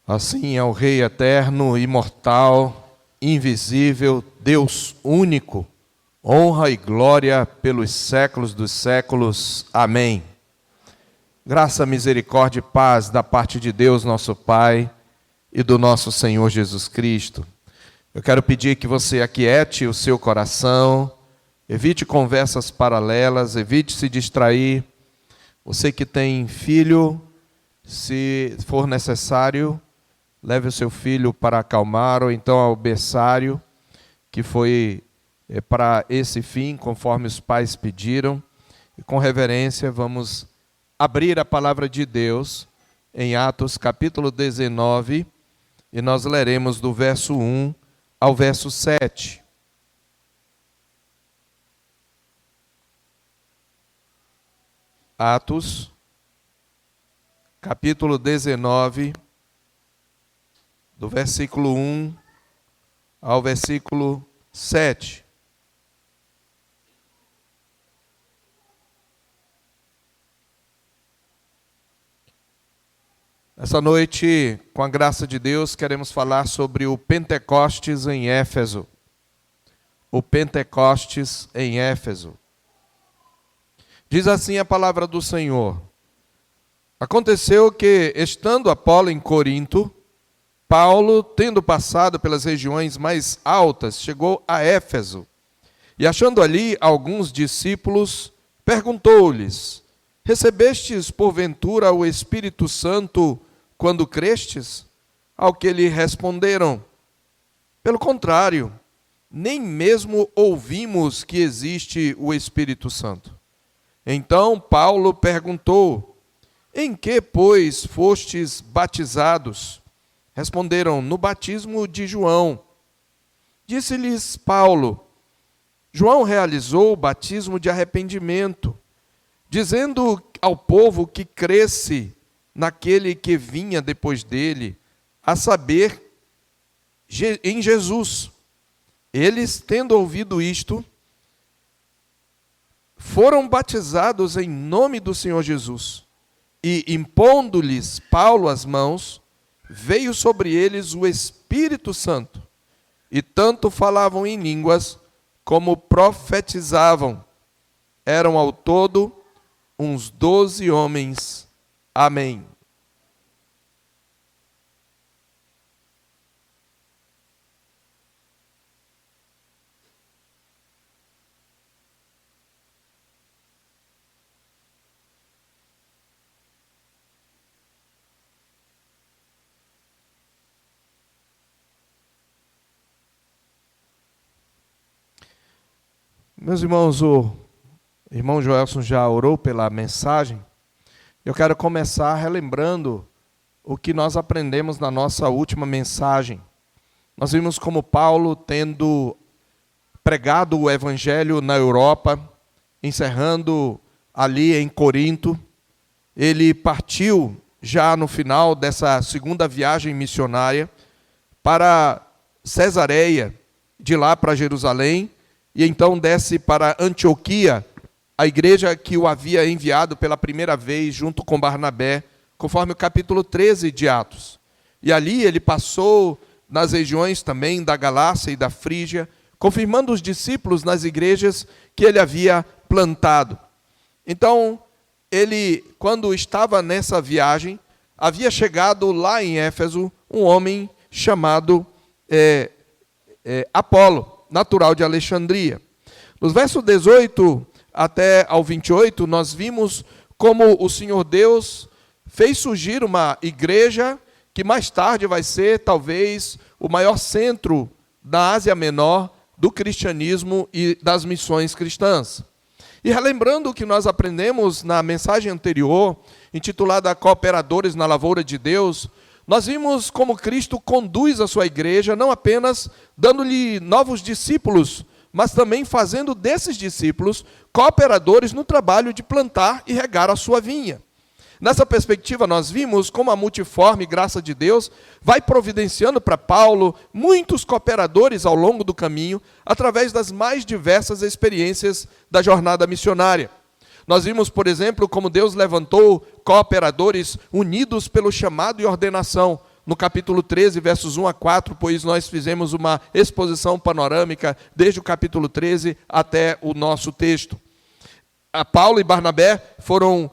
Assim é o Rei eterno, imortal, invisível, Deus único, honra e glória pelos séculos dos séculos. Amém. Graça, misericórdia e paz da parte de Deus, nosso Pai, e do nosso Senhor Jesus Cristo. Eu quero pedir que você aquiete o seu coração, evite conversas paralelas, evite se distrair. Você que tem filho, se for necessário, leve o seu filho para acalmar, ou então ao berçário, que foi para esse fim, conforme os pais pediram. E com reverência vamos abrir a palavra de Deus em Atos capítulo 19, e nós leremos do verso 1 ao verso 7. Atos, capítulo 19, do versículo 1 ao versículo 7. Essa noite, com a graça de Deus, queremos falar sobre o Pentecostes em Éfeso. O Pentecostes em Éfeso. Diz assim a palavra do Senhor: Aconteceu que, estando Apolo em Corinto, Paulo, tendo passado pelas regiões mais altas, chegou a Éfeso. E achando ali alguns discípulos, perguntou-lhes: Recebestes porventura o Espírito Santo quando crestes? Ao que lhe responderam: Pelo contrário, nem mesmo ouvimos que existe o Espírito Santo. Então Paulo perguntou: Em que, pois, fostes batizados? Responderam: No batismo de João. Disse-lhes Paulo: João realizou o batismo de arrependimento, dizendo ao povo que cresce naquele que vinha depois dele, a saber, em Jesus. Eles, tendo ouvido isto, foram batizados em nome do Senhor Jesus. E, impondo-lhes Paulo as mãos, veio sobre eles o Espírito Santo. E tanto falavam em línguas, como profetizavam. Eram ao todo uns 12 homens. Amém. Meus irmãos, o irmão Joelson já orou pela mensagem. Eu quero começar relembrando o que nós aprendemos na nossa última mensagem. Nós vimos como Paulo, tendo pregado o evangelho na Europa, encerrando ali em Corinto, ele partiu já no final dessa segunda viagem missionária para Cesareia, de lá para Jerusalém, e então desce para Antioquia, a igreja que o havia enviado pela primeira vez junto com Barnabé, conforme o capítulo 13 de Atos. E ali ele passou nas regiões também da Galácia e da Frígia, confirmando os discípulos nas igrejas que ele havia plantado. Então, ele, quando estava nessa viagem, havia chegado lá em Éfeso um homem chamado Apolo, natural de Alexandria. Nos versos 18 até ao 28, nós vimos como o Senhor Deus fez surgir uma igreja que mais tarde vai ser, talvez, o maior centro da Ásia Menor do cristianismo e das missões cristãs. E relembrando o que nós aprendemos na mensagem anterior, intitulada Cooperadores na Lavoura de Deus, nós vimos como Cristo conduz a sua igreja, não apenas dando-lhe novos discípulos, mas também fazendo desses discípulos cooperadores no trabalho de plantar e regar a sua vinha. Nessa perspectiva, nós vimos como a multiforme graça de Deus vai providenciando para Paulo muitos cooperadores ao longo do caminho, através das mais diversas experiências da jornada missionária. Nós vimos, por exemplo, como Deus levantou cooperadores unidos pelo chamado e ordenação, no capítulo 13, versos 1 a 4, pois nós fizemos uma exposição panorâmica desde o capítulo 13 até o nosso texto. Paulo e Barnabé foram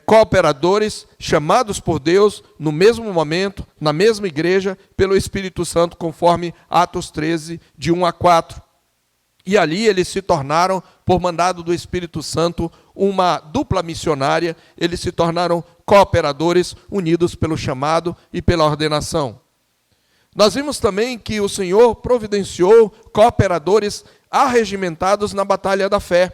cooperadores chamados por Deus no mesmo momento, na mesma igreja, pelo Espírito Santo, conforme Atos 13, de 1 a 4. E ali eles se tornaram, por mandado do Espírito Santo, uma dupla missionária. Eles se tornaram cooperadores, unidos pelo chamado e pela ordenação. Nós vimos também que o Senhor providenciou cooperadores arregimentados na batalha da fé,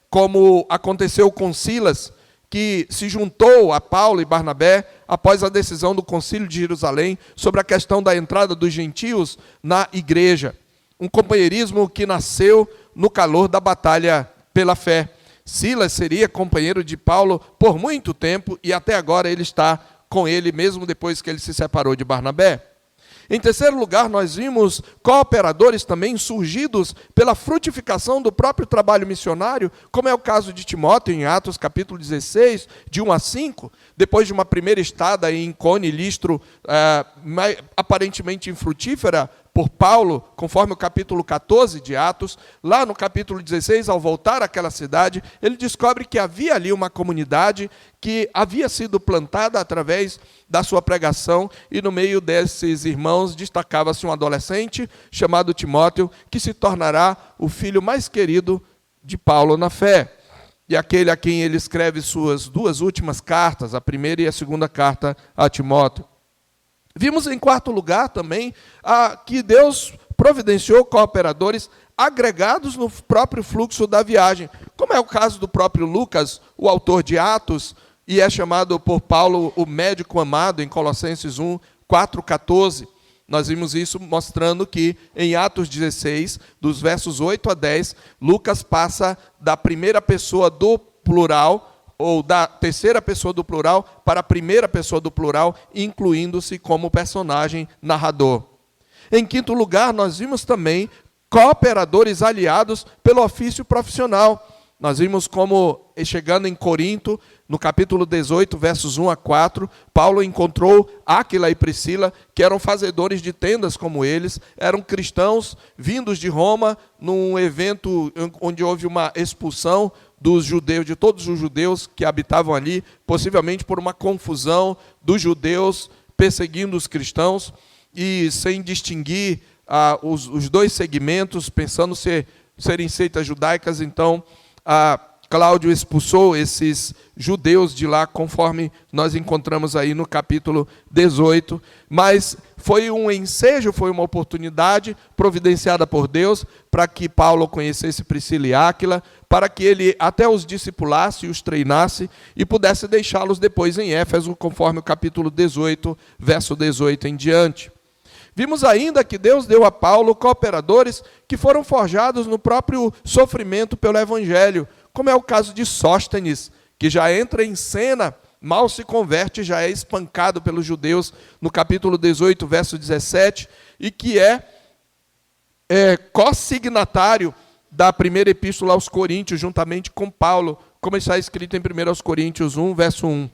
como aconteceu com Silas, que se juntou a Paulo e Barnabé após a decisão do Concílio de Jerusalém sobre a questão da entrada dos gentios na igreja. Um companheirismo que nasceu no calor da batalha pela fé. Silas seria companheiro de Paulo por muito tempo e até agora ele está com ele, mesmo depois que ele se separou de Barnabé. Em terceiro lugar, nós vimos cooperadores também surgidos pela frutificação do próprio trabalho missionário, como é o caso de Timóteo, em Atos capítulo 16, de 1 a 5, depois de uma primeira estada em Icônio e Listro, aparentemente infrutífera, por Paulo, conforme o capítulo 14 de Atos. Lá no capítulo 16, ao voltar àquela cidade, ele descobre que havia ali uma comunidade que havia sido plantada através da sua pregação, e no meio desses irmãos destacava-se um adolescente chamado Timóteo, que se tornará o filho mais querido de Paulo na fé, e aquele a quem ele escreve suas duas últimas cartas, a primeira e a segunda carta a Timóteo. Vimos em quarto lugar também que Deus providenciou cooperadores agregados no próprio fluxo da viagem, como é o caso do próprio Lucas, o autor de Atos, e é chamado por Paulo o médico amado, em Colossenses 1, 4, 14. Nós vimos isso mostrando que em Atos 16, dos versos 8 a 10, Lucas passa da primeira pessoa do plural, ou da terceira pessoa do plural, para a primeira pessoa do plural, incluindo-se como personagem narrador. Em quinto lugar, nós vimos também cooperadores aliados pelo ofício profissional. Nós vimos como, chegando em Corinto, no capítulo 18, versos 1 a 4, Paulo encontrou Áquila e Priscila, que eram fazedores de tendas como eles, eram cristãos vindos de Roma, num evento onde houve uma expulsão dos judeus, de todos os judeus que habitavam ali, possivelmente por uma confusão dos judeus perseguindo os cristãos, e sem distinguir os dois segmentos, pensando serem seitas judaicas. Então Cláudio expulsou esses judeus de lá, conforme nós encontramos aí no capítulo 18, mas foi um ensejo, foi uma oportunidade providenciada por Deus para que Paulo conhecesse Priscila e Áquila, para que ele até os discipulasse, os treinasse e pudesse deixá-los depois em Éfeso, conforme o capítulo 18, verso 18 em diante. Vimos ainda que Deus deu a Paulo cooperadores que foram forjados no próprio sofrimento pelo Evangelho, como é o caso de Sóstenes, que já entra em cena, mal se converte, já é espancado pelos judeus no capítulo 18, verso 17, e que é co-signatário da primeira epístola aos Coríntios, juntamente com Paulo, como está escrito em 1 Coríntios 1, verso 1.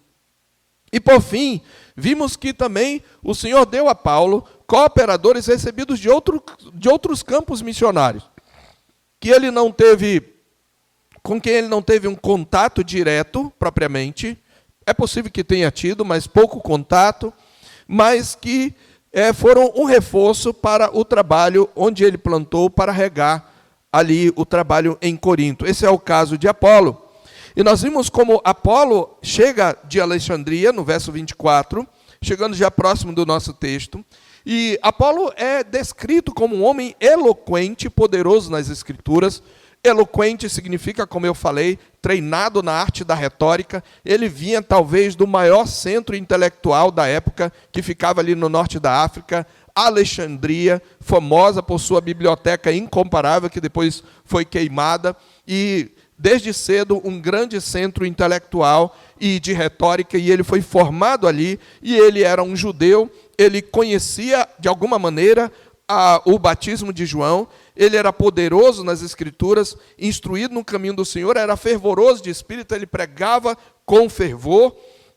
E por fim, vimos que também o Senhor deu a Paulo cooperadores recebidos de outros campos missionários, com quem ele não teve um contato direto, propriamente. É possível que tenha tido, mas pouco contato, mas que foram um reforço para o trabalho onde ele plantou, para regar ali o trabalho em Corinto. Esse é o caso de Apolo. E nós vimos como Apolo chega de Alexandria, no verso 24, chegando já próximo do nosso texto, e Apolo é descrito como um homem eloquente, poderoso nas Escrituras. Eloquente significa, como eu falei, treinado na arte da retórica. Ele vinha talvez do maior centro intelectual da época, que ficava ali no norte da África, Alexandria, famosa por sua biblioteca incomparável, que depois foi queimada, e desde cedo um grande centro intelectual e de retórica, e ele foi formado ali, e ele era um judeu, ele conhecia de alguma maneira o batismo de João, ele era poderoso nas Escrituras, instruído no caminho do Senhor, era fervoroso de espírito, ele pregava com fervor,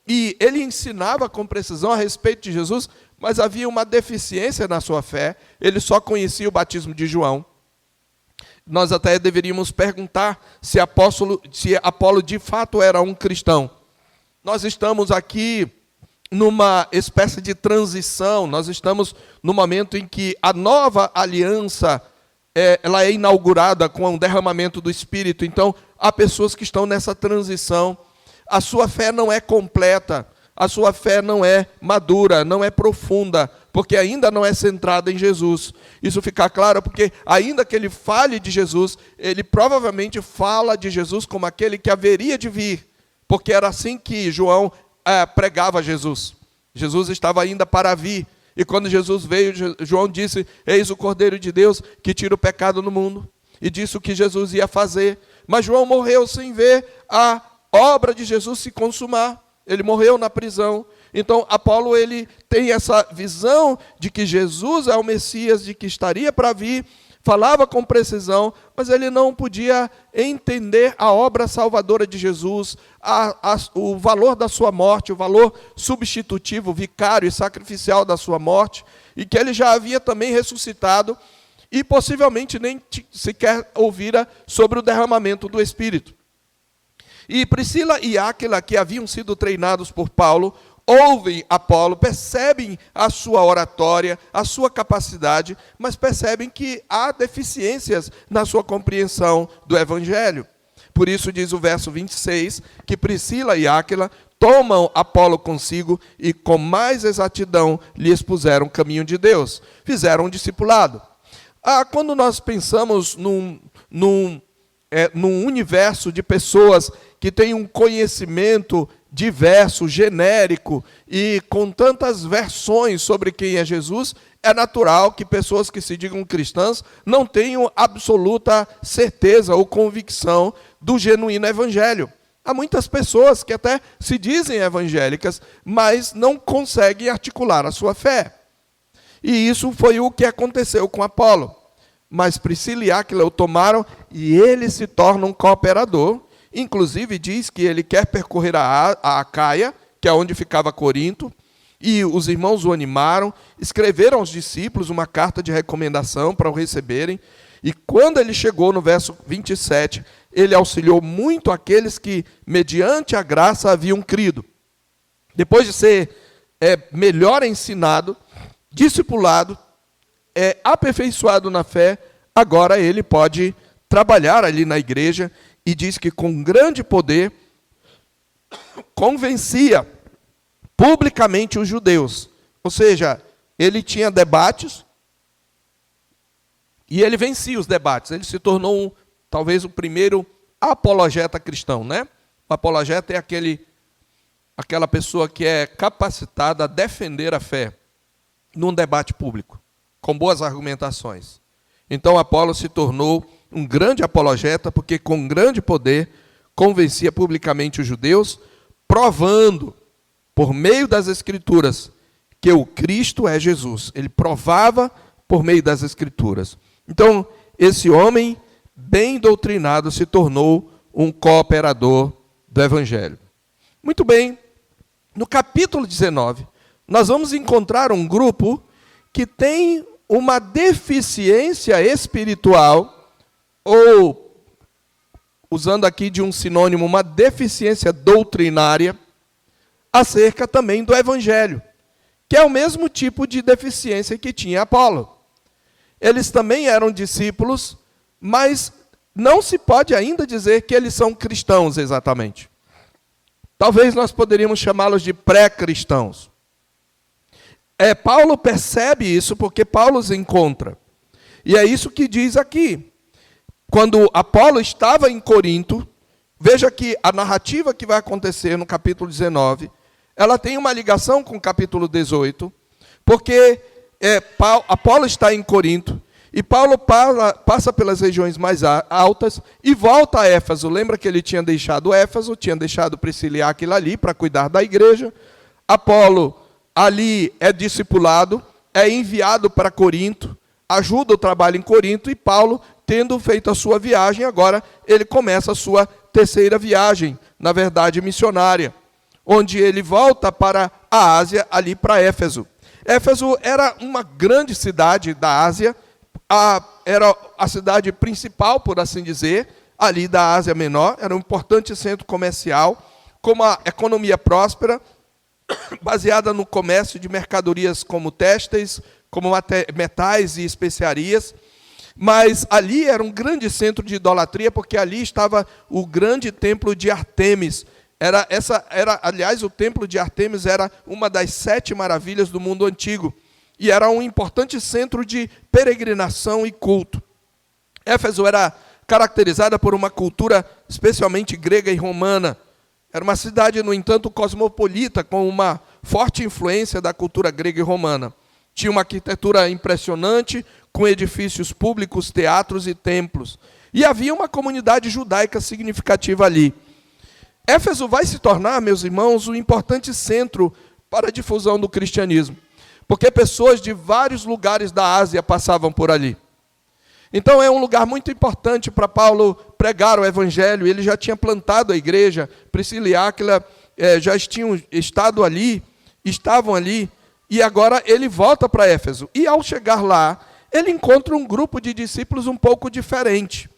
e ele ensinava com precisão a respeito de Jesus, mas havia uma deficiência na sua fé. Ele só conhecia o batismo de João. Nós até deveríamos perguntar se Apolo de fato era um cristão. Nós estamos aqui numa espécie de transição, nós estamos no momento em que a nova aliança ela é inaugurada com o derramamento do Espírito. Então, há pessoas que estão nessa transição. A sua fé não é completa, a sua fé não é madura, não é profunda, porque ainda não é centrada em Jesus. Isso fica claro porque, ainda que ele fale de Jesus, ele provavelmente fala de Jesus como aquele que haveria de vir, porque era assim que João pregava Jesus. Jesus estava ainda para vir, e quando Jesus veio, João disse: eis o Cordeiro de Deus que tira o pecado do mundo, e disse o que Jesus ia fazer. Mas João morreu sem ver a obra de Jesus se consumar. Ele morreu na prisão. Então, Apolo ele tem essa visão de que Jesus é o Messias, de que estaria para vir, falava com precisão, mas ele não podia entender a obra salvadora de Jesus, o valor da sua morte, o valor substitutivo, vicário e sacrificial da sua morte, e que ele já havia também ressuscitado, e possivelmente nem sequer ouvira sobre o derramamento do Espírito. E Priscila e Áquila, que haviam sido treinados por Paulo, ouvem Apolo, percebem a sua oratória, a sua capacidade, mas percebem que há deficiências na sua compreensão do Evangelho. Por isso diz o verso 26, que Priscila e Áquila tomam Apolo consigo e com mais exatidão lhe expuseram o caminho de Deus. Fizeram um discipulado. Quando nós pensamos num universo de pessoas que têm um conhecimento diverso, genérico e com tantas versões sobre quem é Jesus, é natural que pessoas que se digam cristãs não tenham absoluta certeza ou convicção do genuíno evangelho. Há muitas pessoas que até se dizem evangélicas, mas não conseguem articular a sua fé. E isso foi o que aconteceu com Apolo. Mas Priscila e Áquila o tomaram e ele se torna um cooperador. Inclusive diz que ele quer percorrer a Acaia, que é onde ficava Corinto, e os irmãos o animaram, escreveram aos discípulos uma carta de recomendação para o receberem, e quando ele chegou no verso 27, ele auxiliou muito aqueles que, mediante a graça, haviam crido. Depois de ser melhor ensinado, discipulado, aperfeiçoado na fé, agora ele pode trabalhar ali na igreja, e diz que com grande poder convencia publicamente os judeus. Ou seja, ele tinha debates e ele vencia os debates. Ele se tornou talvez o primeiro apologeta cristão, né? O apologeta é aquela pessoa que é capacitada a defender a fé num debate público, com boas argumentações. Então Apolo se tornou um grande apologeta, porque com grande poder convencia publicamente os judeus, provando, por meio das Escrituras, que o Cristo é Jesus. Ele provava por meio das Escrituras. Então, esse homem bem doutrinado se tornou um cooperador do Evangelho. Muito bem, no capítulo 19, nós vamos encontrar um grupo que tem uma deficiência espiritual, ou, usando aqui de um sinônimo, uma deficiência doutrinária, acerca também do Evangelho, que é o mesmo tipo de deficiência que tinha Apolo. Eles também eram discípulos, mas não se pode ainda dizer que eles são cristãos exatamente. Talvez nós poderíamos chamá-los de pré-cristãos. Paulo percebe isso porque Paulo os encontra. E é isso que diz aqui. Quando Apolo estava em Corinto, veja que a narrativa que vai acontecer no capítulo 19, ela tem uma ligação com o capítulo 18, porque Apolo está em Corinto, e Paulo passa pelas regiões mais altas e volta a Éfeso. Lembra que ele tinha deixado Éfeso, tinha deixado Priscila e Áquila ali para cuidar da igreja. Apolo ali é discipulado, é enviado para Corinto, ajuda o trabalho em Corinto, e Paulo, tendo feito a sua viagem, agora ele começa a sua terceira viagem, na verdade missionária, onde ele volta para a Ásia, ali para Éfeso. Éfeso era uma grande cidade da Ásia, era a cidade principal, por assim dizer, ali da Ásia Menor, era um importante centro comercial, com uma economia próspera, baseada no comércio de mercadorias como têxteis, como metais e especiarias. Mas ali era um grande centro de idolatria, porque ali estava o grande templo de Ártemis. Aliás, o templo de Ártemis era uma das 7 maravilhas do mundo antigo, e era um importante centro de peregrinação e culto. Éfeso era caracterizada por uma cultura especialmente grega e romana. Era uma cidade, no entanto, cosmopolita, com uma forte influência da cultura grega e romana. Tinha uma arquitetura impressionante, com edifícios públicos, teatros e templos. E havia uma comunidade judaica significativa ali. Éfeso vai se tornar, meus irmãos, um importante centro para a difusão do cristianismo, porque pessoas de vários lugares da Ásia passavam por ali. Então é um lugar muito importante para Paulo pregar o evangelho. Ele já tinha plantado a igreja, Priscila e Áquila já tinham estado ali, estavam ali, e agora ele volta para Éfeso. E ao chegar lá, ele encontra um grupo de discípulos um pouco diferente.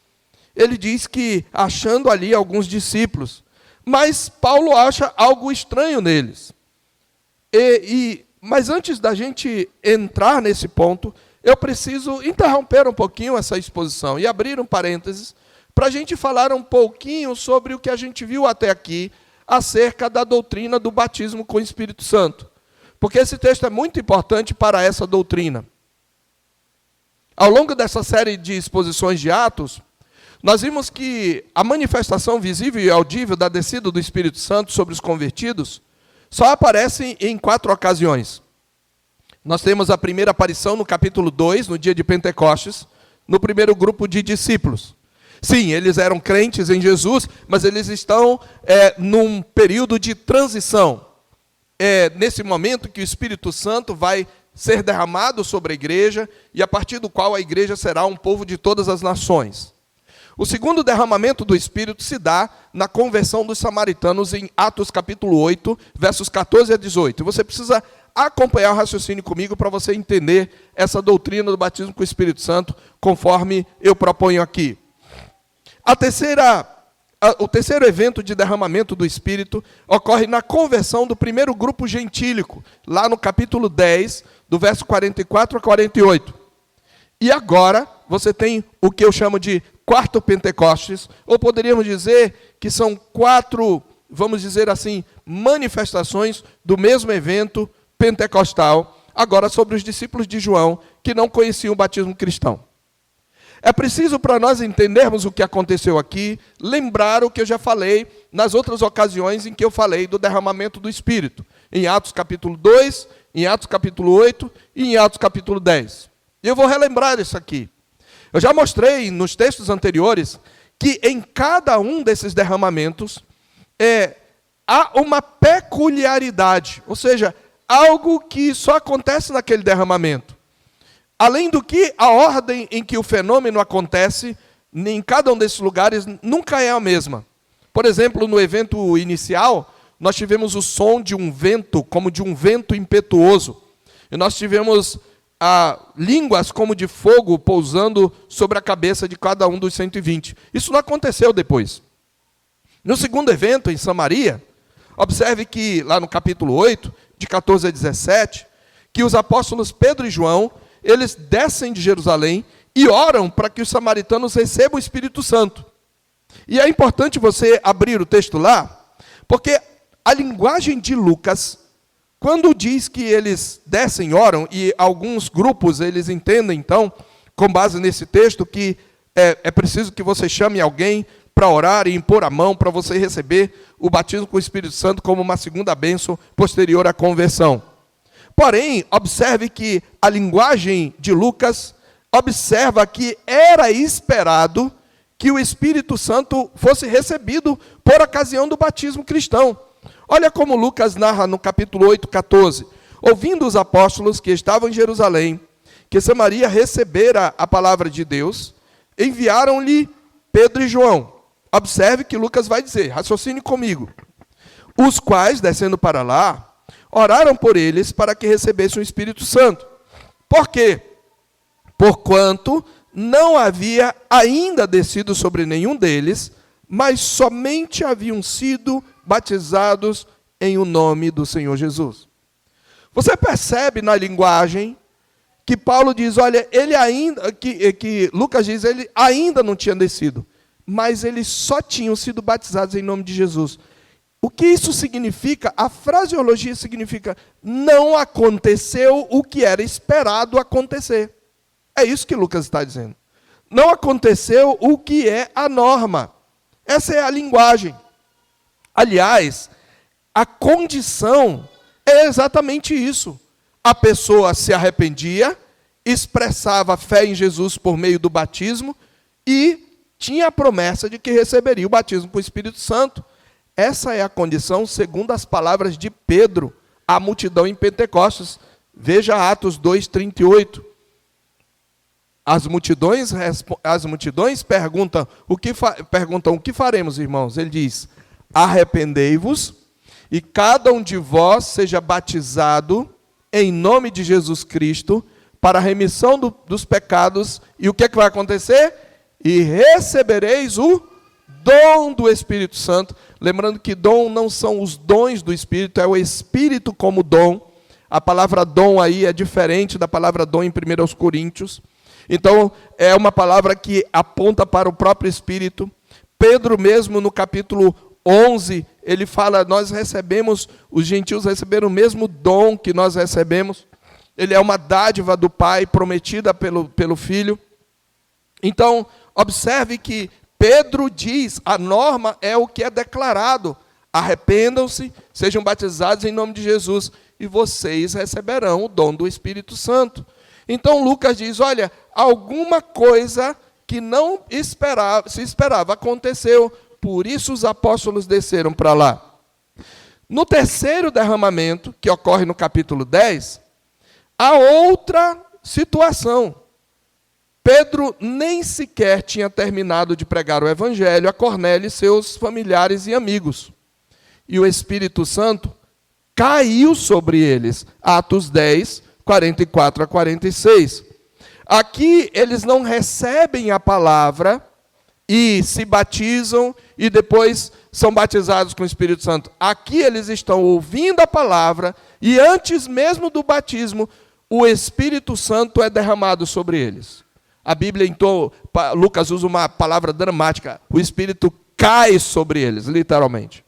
Ele diz que achando ali alguns discípulos, mas Paulo acha algo estranho neles. Mas antes da gente entrar nesse ponto, eu preciso interromper um pouquinho essa exposição e abrir um parênteses para a gente falar um pouquinho sobre o que a gente viu até aqui acerca da doutrina do batismo com o Espírito Santo. Porque esse texto é muito importante para essa doutrina. Ao longo dessa série de exposições de Atos, nós vimos que a manifestação visível e audível da descida do Espírito Santo sobre os convertidos só aparece em 4 ocasiões. Nós temos a primeira aparição no capítulo 2, no dia de Pentecostes, no primeiro grupo de discípulos. Sim, eles eram crentes em Jesus, mas eles estão num período de transição. É nesse momento que o Espírito Santo vai ser derramado sobre a igreja, e a partir do qual a igreja será um povo de todas as nações. O segundo derramamento do Espírito se dá na conversão dos samaritanos em Atos capítulo 8, versos 14 a 18. Você precisa acompanhar o raciocínio comigo para você entender essa doutrina do batismo com o Espírito Santo, conforme eu proponho aqui. O terceiro evento de derramamento do Espírito ocorre na conversão do primeiro grupo gentílico, lá no capítulo 10, do verso 44 a 48. E agora você tem o que eu chamo de quarto Pentecostes, ou poderíamos dizer que são 4, vamos dizer assim, manifestações do mesmo evento pentecostal, agora sobre os discípulos de João, que não conheciam o batismo cristão. É preciso, para nós entendermos o que aconteceu aqui, lembrar o que eu já falei nas outras ocasiões em que eu falei do derramamento do Espírito, em Atos capítulo 2, em Atos capítulo 8 e em Atos capítulo 10. E eu vou relembrar isso aqui. Eu já mostrei nos textos anteriores que em cada um desses derramamentos há uma peculiaridade, ou seja, algo que só acontece naquele derramamento. Além do que, a ordem em que o fenômeno acontece, em cada um desses lugares, nunca é a mesma. Por exemplo, no evento inicial, nós tivemos o som de um vento, como de um vento impetuoso. E nós tivemos línguas como de fogo pousando sobre a cabeça de cada um dos 120. Isso não aconteceu depois. No segundo evento, em Samaria, observe que, lá no capítulo 8, de 14 a 17, que os apóstolos Pedro e João, eles descem de Jerusalém e oram para que os samaritanos recebam o Espírito Santo. E é importante você abrir o texto lá, porque a linguagem de Lucas, quando diz que eles descem e oram, e alguns grupos eles entendem, então, com base nesse texto, que é preciso que você chame alguém para orar e impor a mão para você receber o batismo com o Espírito Santo como uma segunda bênção posterior à conversão. Porém, observe que a linguagem de Lucas observa que era esperado que o Espírito Santo fosse recebido por ocasião do batismo cristão. Olha como Lucas narra no capítulo 8, 14. Ouvindo os apóstolos que estavam em Jerusalém, que Samaria recebera a palavra de Deus, enviaram-lhe Pedro e João. Observe que Lucas vai dizer, raciocine comigo. Os quais, descendo para lá, oraram por eles para que recebessem o Espírito Santo. Por quê? Porquanto não havia ainda descido sobre nenhum deles, mas somente haviam sido batizados em o nome do Senhor Jesus. Você percebe na linguagem que Paulo diz, olha, ele ainda, que Lucas diz, ele ainda não tinha descido, mas eles só tinham sido batizados em nome de Jesus. O que isso significa? A fraseologia significa, não aconteceu o que era esperado acontecer. É isso que Lucas está dizendo. Não aconteceu o que é a norma. Essa é a linguagem. Aliás, a condição é exatamente isso. A pessoa se arrependia, expressava fé em Jesus por meio do batismo e tinha a promessa de que receberia o batismo com o Espírito Santo. Essa é a condição segundo as palavras de Pedro à multidão em Pentecostes. Veja Atos 2:38. As multidões perguntam o que faremos, irmãos? Ele diz, arrependei-vos e cada um de vós seja batizado em nome de Jesus Cristo para a remissão dos pecados. E o que é que vai acontecer? E recebereis o dom do Espírito Santo. Lembrando que dom não são os dons do Espírito, é o Espírito como dom. A palavra dom aí é diferente da palavra dom em 1 Coríntios. Então, é uma palavra que aponta para o próprio Espírito. Pedro mesmo, no capítulo 11, ele fala, os gentios receberam o mesmo dom que nós recebemos. Ele é uma dádiva do Pai, prometida pelo Filho. Então, observe que Pedro diz, a norma é o que é declarado. Arrependam-se, sejam batizados em nome de Jesus, e vocês receberão o dom do Espírito Santo. Então Lucas diz, olha, alguma coisa que não se esperava aconteceu, por isso os apóstolos desceram para lá. No terceiro derramamento, que ocorre no capítulo 10, há outra situação. Pedro nem sequer tinha terminado de pregar o evangelho a Cornélio e seus familiares e amigos. E o Espírito Santo caiu sobre eles. Atos 10, 44 a 46. Aqui eles não recebem a palavra e se batizam e depois são batizados com o Espírito Santo. Aqui eles estão ouvindo a palavra e antes mesmo do batismo, o Espírito Santo é derramado sobre eles. A Bíblia, então, Lucas usa uma palavra dramática. O Espírito cai sobre eles, literalmente.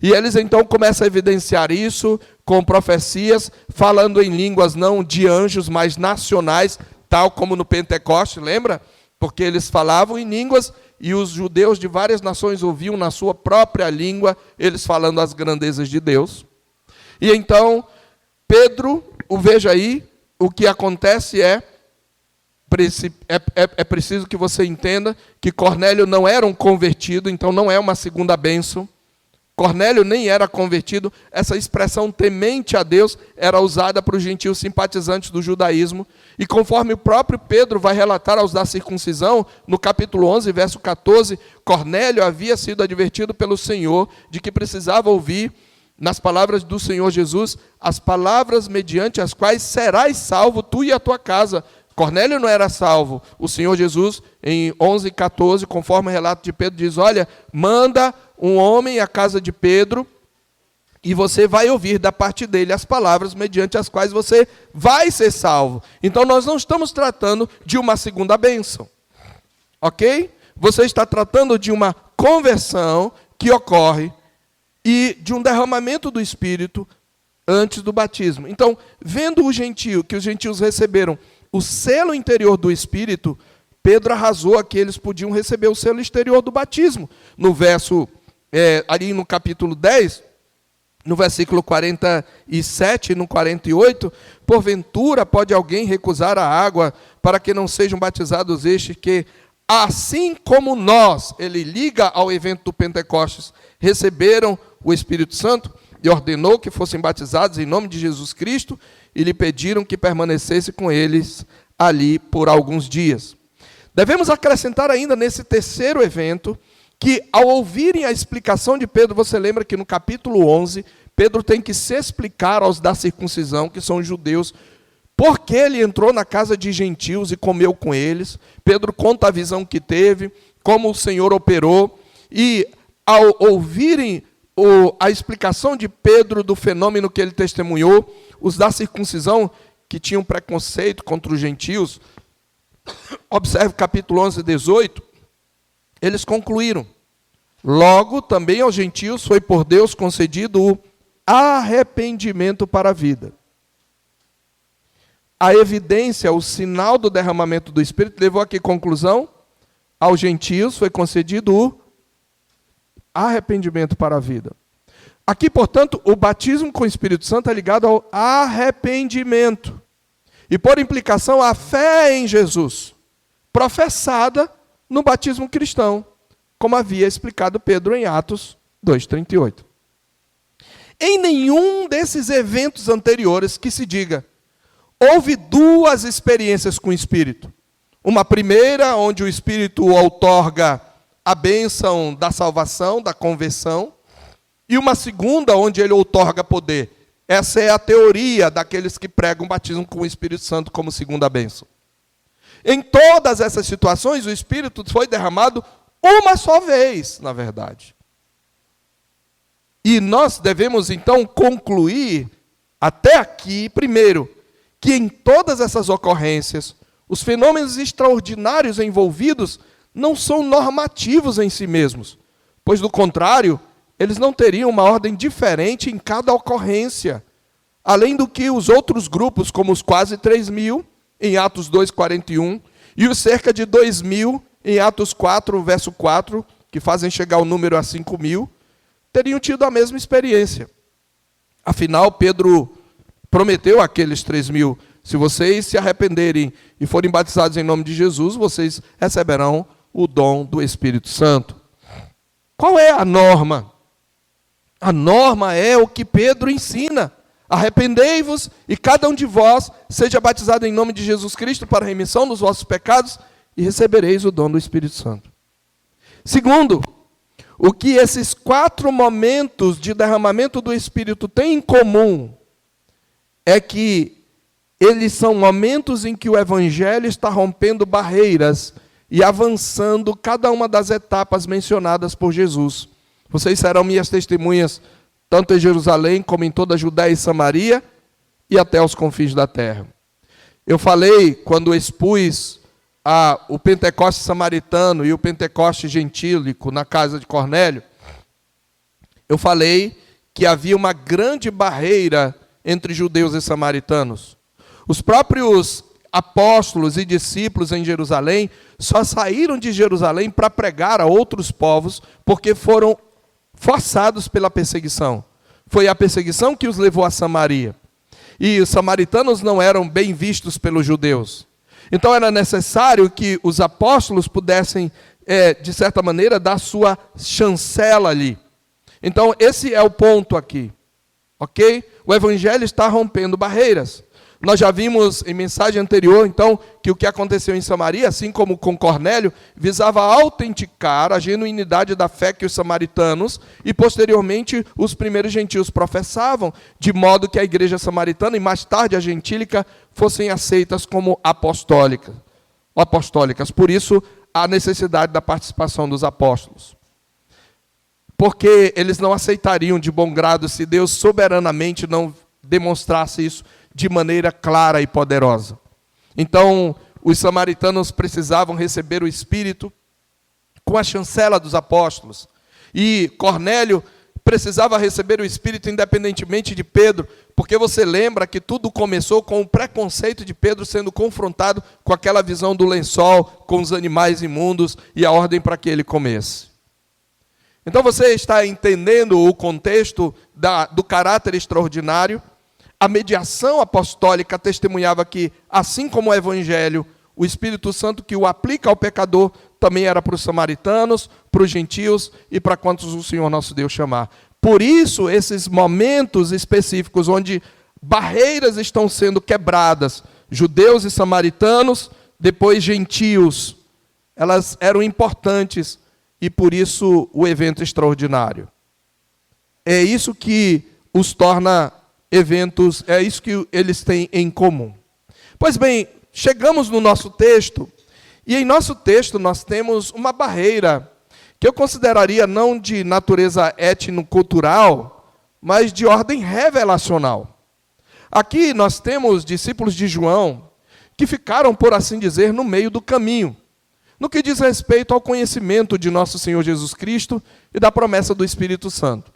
E eles então começam a evidenciar isso com profecias, falando em línguas não de anjos, mas nacionais, tal como no Pentecoste, lembra? Porque eles falavam em línguas e os judeus de várias nações ouviam na sua própria língua, eles falando as grandezas de Deus. E então, Pedro, veja aí, o que acontece é preciso que você entenda que Cornélio não era um convertido, então não é uma segunda bênção. Cornélio nem era convertido, essa expressão temente a Deus era usada para os gentios simpatizantes do judaísmo, e conforme o próprio Pedro vai relatar aos da circuncisão, no capítulo 11, verso 14, Cornélio havia sido advertido pelo Senhor de que precisava ouvir, nas palavras do Senhor Jesus, as palavras mediante as quais serás salvo tu e a tua casa. Cornélio não era salvo. O Senhor Jesus, em 11, 14, conforme o relato de Pedro, diz, olha, manda um homem à casa de Pedro e você vai ouvir da parte dele as palavras mediante as quais você vai ser salvo. Então, nós não estamos tratando de uma segunda bênção. Ok? Você está tratando de uma conversão que ocorre e de um derramamento do Espírito antes do batismo. Então, vendo que os gentios receberam o selo interior do Espírito, Pedro arrasou que eles podiam receber o selo exterior do batismo. No verso, ali no capítulo 10, no versículo 47 e no 48, porventura pode alguém recusar a água para que não sejam batizados estes que, assim como nós, ele liga ao evento do Pentecostes, receberam o Espírito Santo e ordenou que fossem batizados em nome de Jesus Cristo, e lhe pediram que permanecesse com eles ali por alguns dias. Devemos acrescentar ainda nesse terceiro evento, que ao ouvirem a explicação de Pedro, você lembra que no capítulo 11, Pedro tem que se explicar aos da circuncisão, que são judeus, por que ele entrou na casa de gentios e comeu com eles. Pedro conta a visão que teve, como o Senhor operou, e ao ouvirem a explicação de Pedro do fenômeno que ele testemunhou, os da circuncisão, que tinham preconceito contra os gentios, observe capítulo 11, 18, eles concluíram: logo também aos gentios foi por Deus concedido o arrependimento para a vida. A evidência, o sinal do derramamento do Espírito levou a que conclusão? Aos gentios foi concedido o arrependimento para a vida. Aqui, portanto, o batismo com o Espírito Santo é ligado ao arrependimento. E, por implicação, a fé em Jesus, professada no batismo cristão, como havia explicado Pedro em Atos 2,38. Em nenhum desses eventos anteriores que se diga, houve duas experiências com o Espírito. Uma primeira, onde o Espírito outorga a bênção da salvação, da conversão, e uma segunda, onde ele outorga poder. Essa é a teoria daqueles que pregam o batismo com o Espírito Santo como segunda bênção. Em todas essas situações, o Espírito foi derramado uma só vez, na verdade. E nós devemos, então, concluir, até aqui, primeiro, que em todas essas ocorrências, os fenômenos extraordinários envolvidos não são normativos em si mesmos, pois, do contrário, eles não teriam uma ordem diferente em cada ocorrência, além do que os outros grupos, como os quase 3.000, em Atos 2,41, e os cerca de 2.000, em Atos 4, verso 4, que fazem chegar o número a 5.000, teriam tido a mesma experiência. Afinal, Pedro prometeu àqueles 3.000, se vocês se arrependerem e forem batizados em nome de Jesus, vocês receberão o dom do Espírito Santo. Qual é a norma? A norma é o que Pedro ensina. Arrependei-vos e cada um de vós seja batizado em nome de Jesus Cristo para a remissão dos vossos pecados e recebereis o dom do Espírito Santo. Segundo, o que esses 4 momentos de derramamento do Espírito têm em comum é que eles são momentos em que o Evangelho está rompendo barreiras e avançando cada uma das etapas mencionadas por Jesus. Vocês serão minhas testemunhas, tanto em Jerusalém como em toda a Judéia e Samaria e até os confins da terra. Eu falei, quando expus o Pentecoste samaritano e o Pentecoste gentílico na casa de Cornélio, eu falei que havia uma grande barreira entre judeus e samaritanos. Os próprios apóstolos e discípulos em Jerusalém só saíram de Jerusalém para pregar a outros povos porque foram forçados pela perseguição. Foi a perseguição que os levou a Samaria. E os samaritanos não eram bem vistos pelos judeus. Então era necessário que os apóstolos pudessem, de certa maneira, dar sua chancela ali. Então esse é o ponto aqui. Ok? O Evangelho está rompendo barreiras. Nós já vimos em mensagem anterior, então, que o que aconteceu em Samaria, assim como com Cornélio, visava autenticar a genuinidade da fé que os samaritanos e, posteriormente, os primeiros gentios professavam, de modo que a igreja samaritana e, mais tarde, a gentílica, fossem aceitas como apostólicas. Por isso, a necessidade da participação dos apóstolos. Porque eles não aceitariam de bom grado se Deus soberanamente não demonstrasse isso de maneira clara e poderosa. Então, os samaritanos precisavam receber o Espírito com a chancela dos apóstolos. E Cornélio precisava receber o Espírito independentemente de Pedro, porque você lembra que tudo começou com o preconceito de Pedro sendo confrontado com aquela visão do lençol, com os animais imundos e a ordem para que ele comesse. Então você está entendendo o contexto do caráter extraordinário. A mediação apostólica testemunhava que, assim como o Evangelho, o Espírito Santo que o aplica ao pecador também era para os samaritanos, para os gentios e para quantos o Senhor nosso Deus chamar. Por isso, esses momentos específicos onde barreiras estão sendo quebradas, judeus e samaritanos, depois gentios, elas eram importantes e por isso o evento extraordinário. É isso que os torna eventos, é isso que eles têm em comum. Pois bem, chegamos no nosso texto, e em nosso texto nós temos uma barreira que eu consideraria não de natureza étnico-cultural, mas de ordem revelacional. Aqui nós temos discípulos de João que ficaram, por assim dizer, no meio do caminho, no que diz respeito ao conhecimento de nosso Senhor Jesus Cristo e da promessa do Espírito Santo.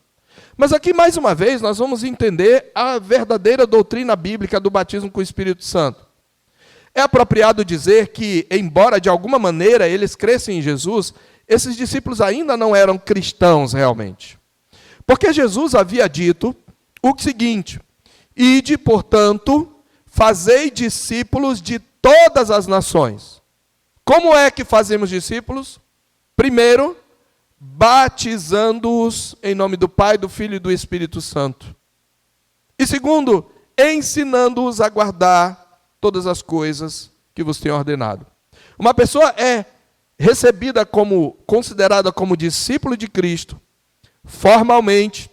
Mas aqui, mais uma vez, nós vamos entender a verdadeira doutrina bíblica do batismo com o Espírito Santo. É apropriado dizer que, embora de alguma maneira eles crescem em Jesus, esses discípulos ainda não eram cristãos realmente. Porque Jesus havia dito o seguinte: ide, portanto, fazei discípulos de todas as nações. Como é que fazemos discípulos? Primeiro, batizando-os em nome do Pai, do Filho e do Espírito Santo. E segundo, ensinando-os a guardar todas as coisas que vos tenho ordenado. Uma pessoa é recebida considerada como discípulo de Cristo, formalmente,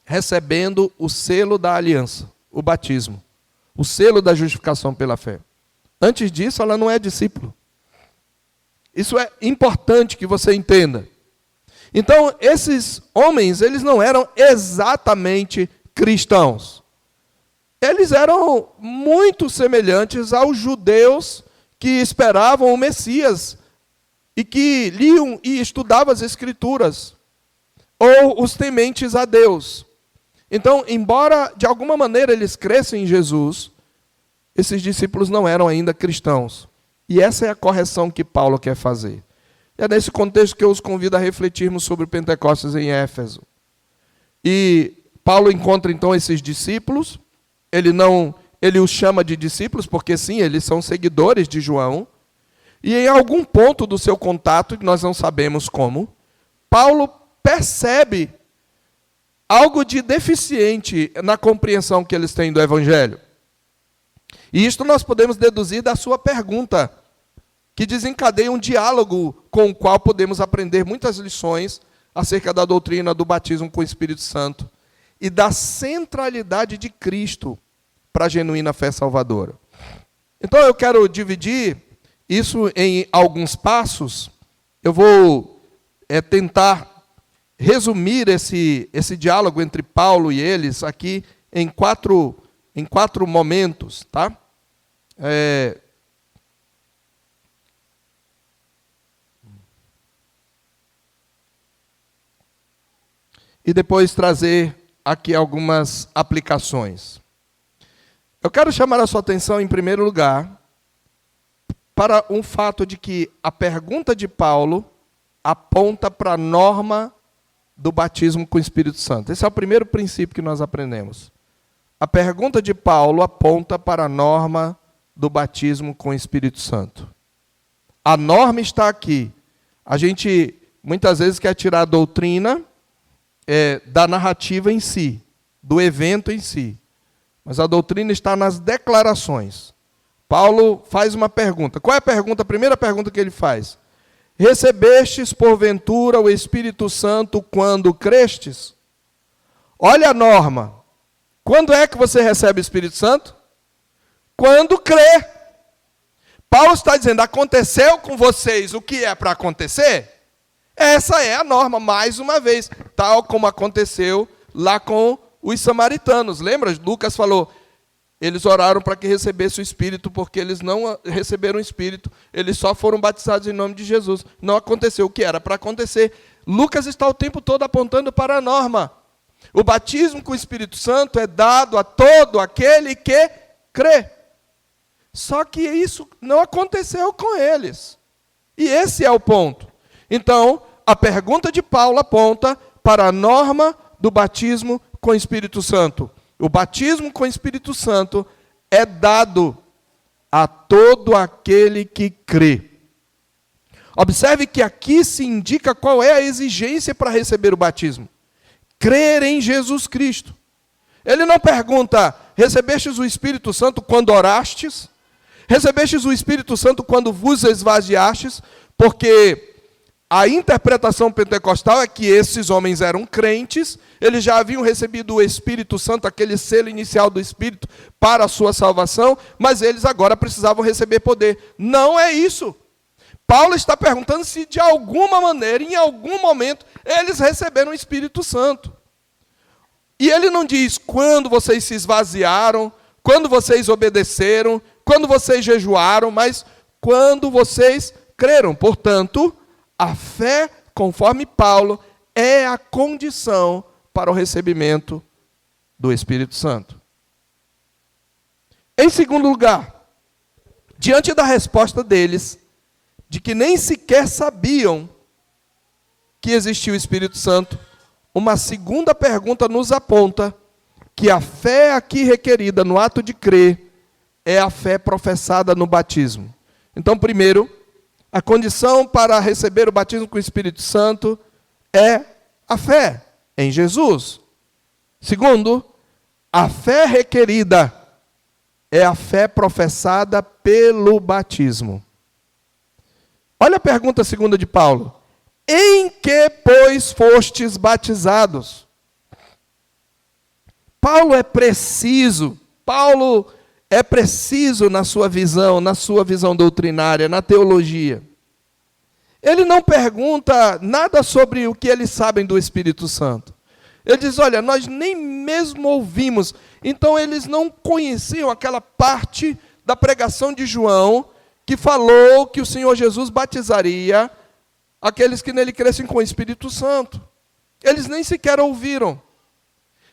recebendo o selo da aliança, o batismo, o selo da justificação pela fé. Antes disso, ela não é discípulo. Isso é importante que você entenda. Então, esses homens, eles não eram exatamente cristãos. Eles eram muito semelhantes aos judeus que esperavam o Messias e que liam e estudavam as Escrituras, ou os tementes a Deus. Então, embora de alguma maneira eles crescem em Jesus, esses discípulos não eram ainda cristãos. E essa é a correção que Paulo quer fazer. É nesse contexto que eu os convido a refletirmos sobre o Pentecostes em Éfeso. E Paulo encontra então esses discípulos. Ele os chama de discípulos, porque sim, eles são seguidores de João. E em algum ponto do seu contato, que nós não sabemos como, Paulo percebe algo de deficiente na compreensão que eles têm do Evangelho. E isto nós podemos deduzir da sua pergunta, que desencadeia um diálogo com o qual podemos aprender muitas lições acerca da doutrina do batismo com o Espírito Santo e da centralidade de Cristo para a genuína fé salvadora. Então eu quero dividir isso em alguns passos. Eu vou tentar resumir esse diálogo entre Paulo e eles aqui em quatro momentos, tá? E depois trazer aqui algumas aplicações. Eu quero chamar a sua atenção, em primeiro lugar, para um fato de que a pergunta de Paulo aponta para a norma do batismo com o Espírito Santo. Esse é o primeiro princípio que nós aprendemos. A pergunta de Paulo aponta para a norma do batismo com o Espírito Santo. A norma está aqui. A gente muitas vezes quer tirar a doutrina da narrativa em si, do evento em si. Mas a doutrina está nas declarações. Paulo faz uma pergunta. Qual é a pergunta? A primeira pergunta que ele faz. Recebestes, porventura, o Espírito Santo quando crestes? Olha a norma. Quando é que você recebe o Espírito Santo? Quando crê. Paulo está dizendo, aconteceu com vocês o que é para acontecer? Essa é a norma, mais uma vez, tal como aconteceu lá com os samaritanos. Lembra? Lucas falou, eles oraram para que recebesse o Espírito, porque eles não receberam o Espírito, eles só foram batizados em nome de Jesus. Não aconteceu o que era para acontecer. Lucas está o tempo todo apontando para a norma. O batismo com o Espírito Santo é dado a todo aquele que crê. Só que isso não aconteceu com eles. E esse é o ponto. Então, a pergunta de Paulo aponta para a norma do batismo com o Espírito Santo. O batismo com o Espírito Santo é dado a todo aquele que crê. Observe que aqui se indica qual é a exigência para receber o batismo. Crer em Jesus Cristo. Ele não pergunta, recebestes o Espírito Santo quando orastes? Recebestes o Espírito Santo quando vos esvaziastes? Porque A interpretação pentecostal é que esses homens eram crentes, eles já haviam recebido o Espírito Santo, aquele selo inicial do Espírito para a sua salvação, mas eles agora precisavam receber poder. Não é isso. Paulo está perguntando se de alguma maneira, em algum momento, eles receberam o Espírito Santo. E ele não diz quando vocês se esvaziaram, quando vocês obedeceram, quando vocês jejuaram, mas quando vocês creram. Portanto, a fé, conforme Paulo, é a condição para o recebimento do Espírito Santo. Em segundo lugar, diante da resposta deles, de que nem sequer sabiam que existia o Espírito Santo, uma segunda pergunta nos aponta que a fé aqui requerida no ato de crer é a fé professada no batismo. Então, primeiro, a condição para receber o batismo com o Espírito Santo é a fé em Jesus. Segundo, a fé requerida é a fé professada pelo batismo. Olha a pergunta segunda de Paulo. Em que, pois, fostes batizados? Paulo é preciso na sua visão doutrinária, na teologia. Ele não pergunta nada sobre o que eles sabem do Espírito Santo. Ele diz, olha, nós nem mesmo ouvimos. Então eles não conheciam aquela parte da pregação de João que falou que o Senhor Jesus batizaria aqueles que nele crescem com o Espírito Santo. Eles nem sequer ouviram.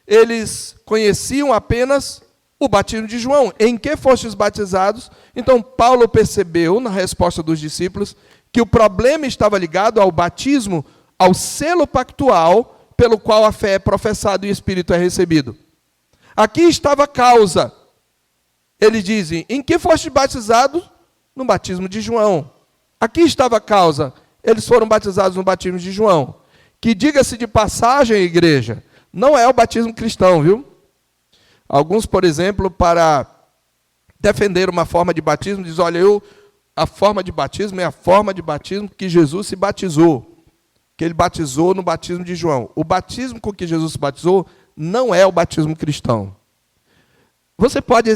Eles conheciam apenas o batismo de João. Em que fostes batizados? Então, Paulo percebeu, na resposta dos discípulos, que o problema estava ligado ao batismo, ao selo pactual, pelo qual a fé é professada e o Espírito é recebido. Aqui estava a causa. Eles dizem, em que fostes batizados? No batismo de João. Aqui estava a causa. Eles foram batizados no batismo de João. Que, diga-se de passagem, igreja, não é o batismo cristão, viu? Alguns, por exemplo, para defender uma forma de batismo, dizem, olha, a forma de batismo é a forma de batismo que Jesus se batizou. Que ele batizou no batismo de João. O batismo com que Jesus se batizou não é o batismo cristão. Você pode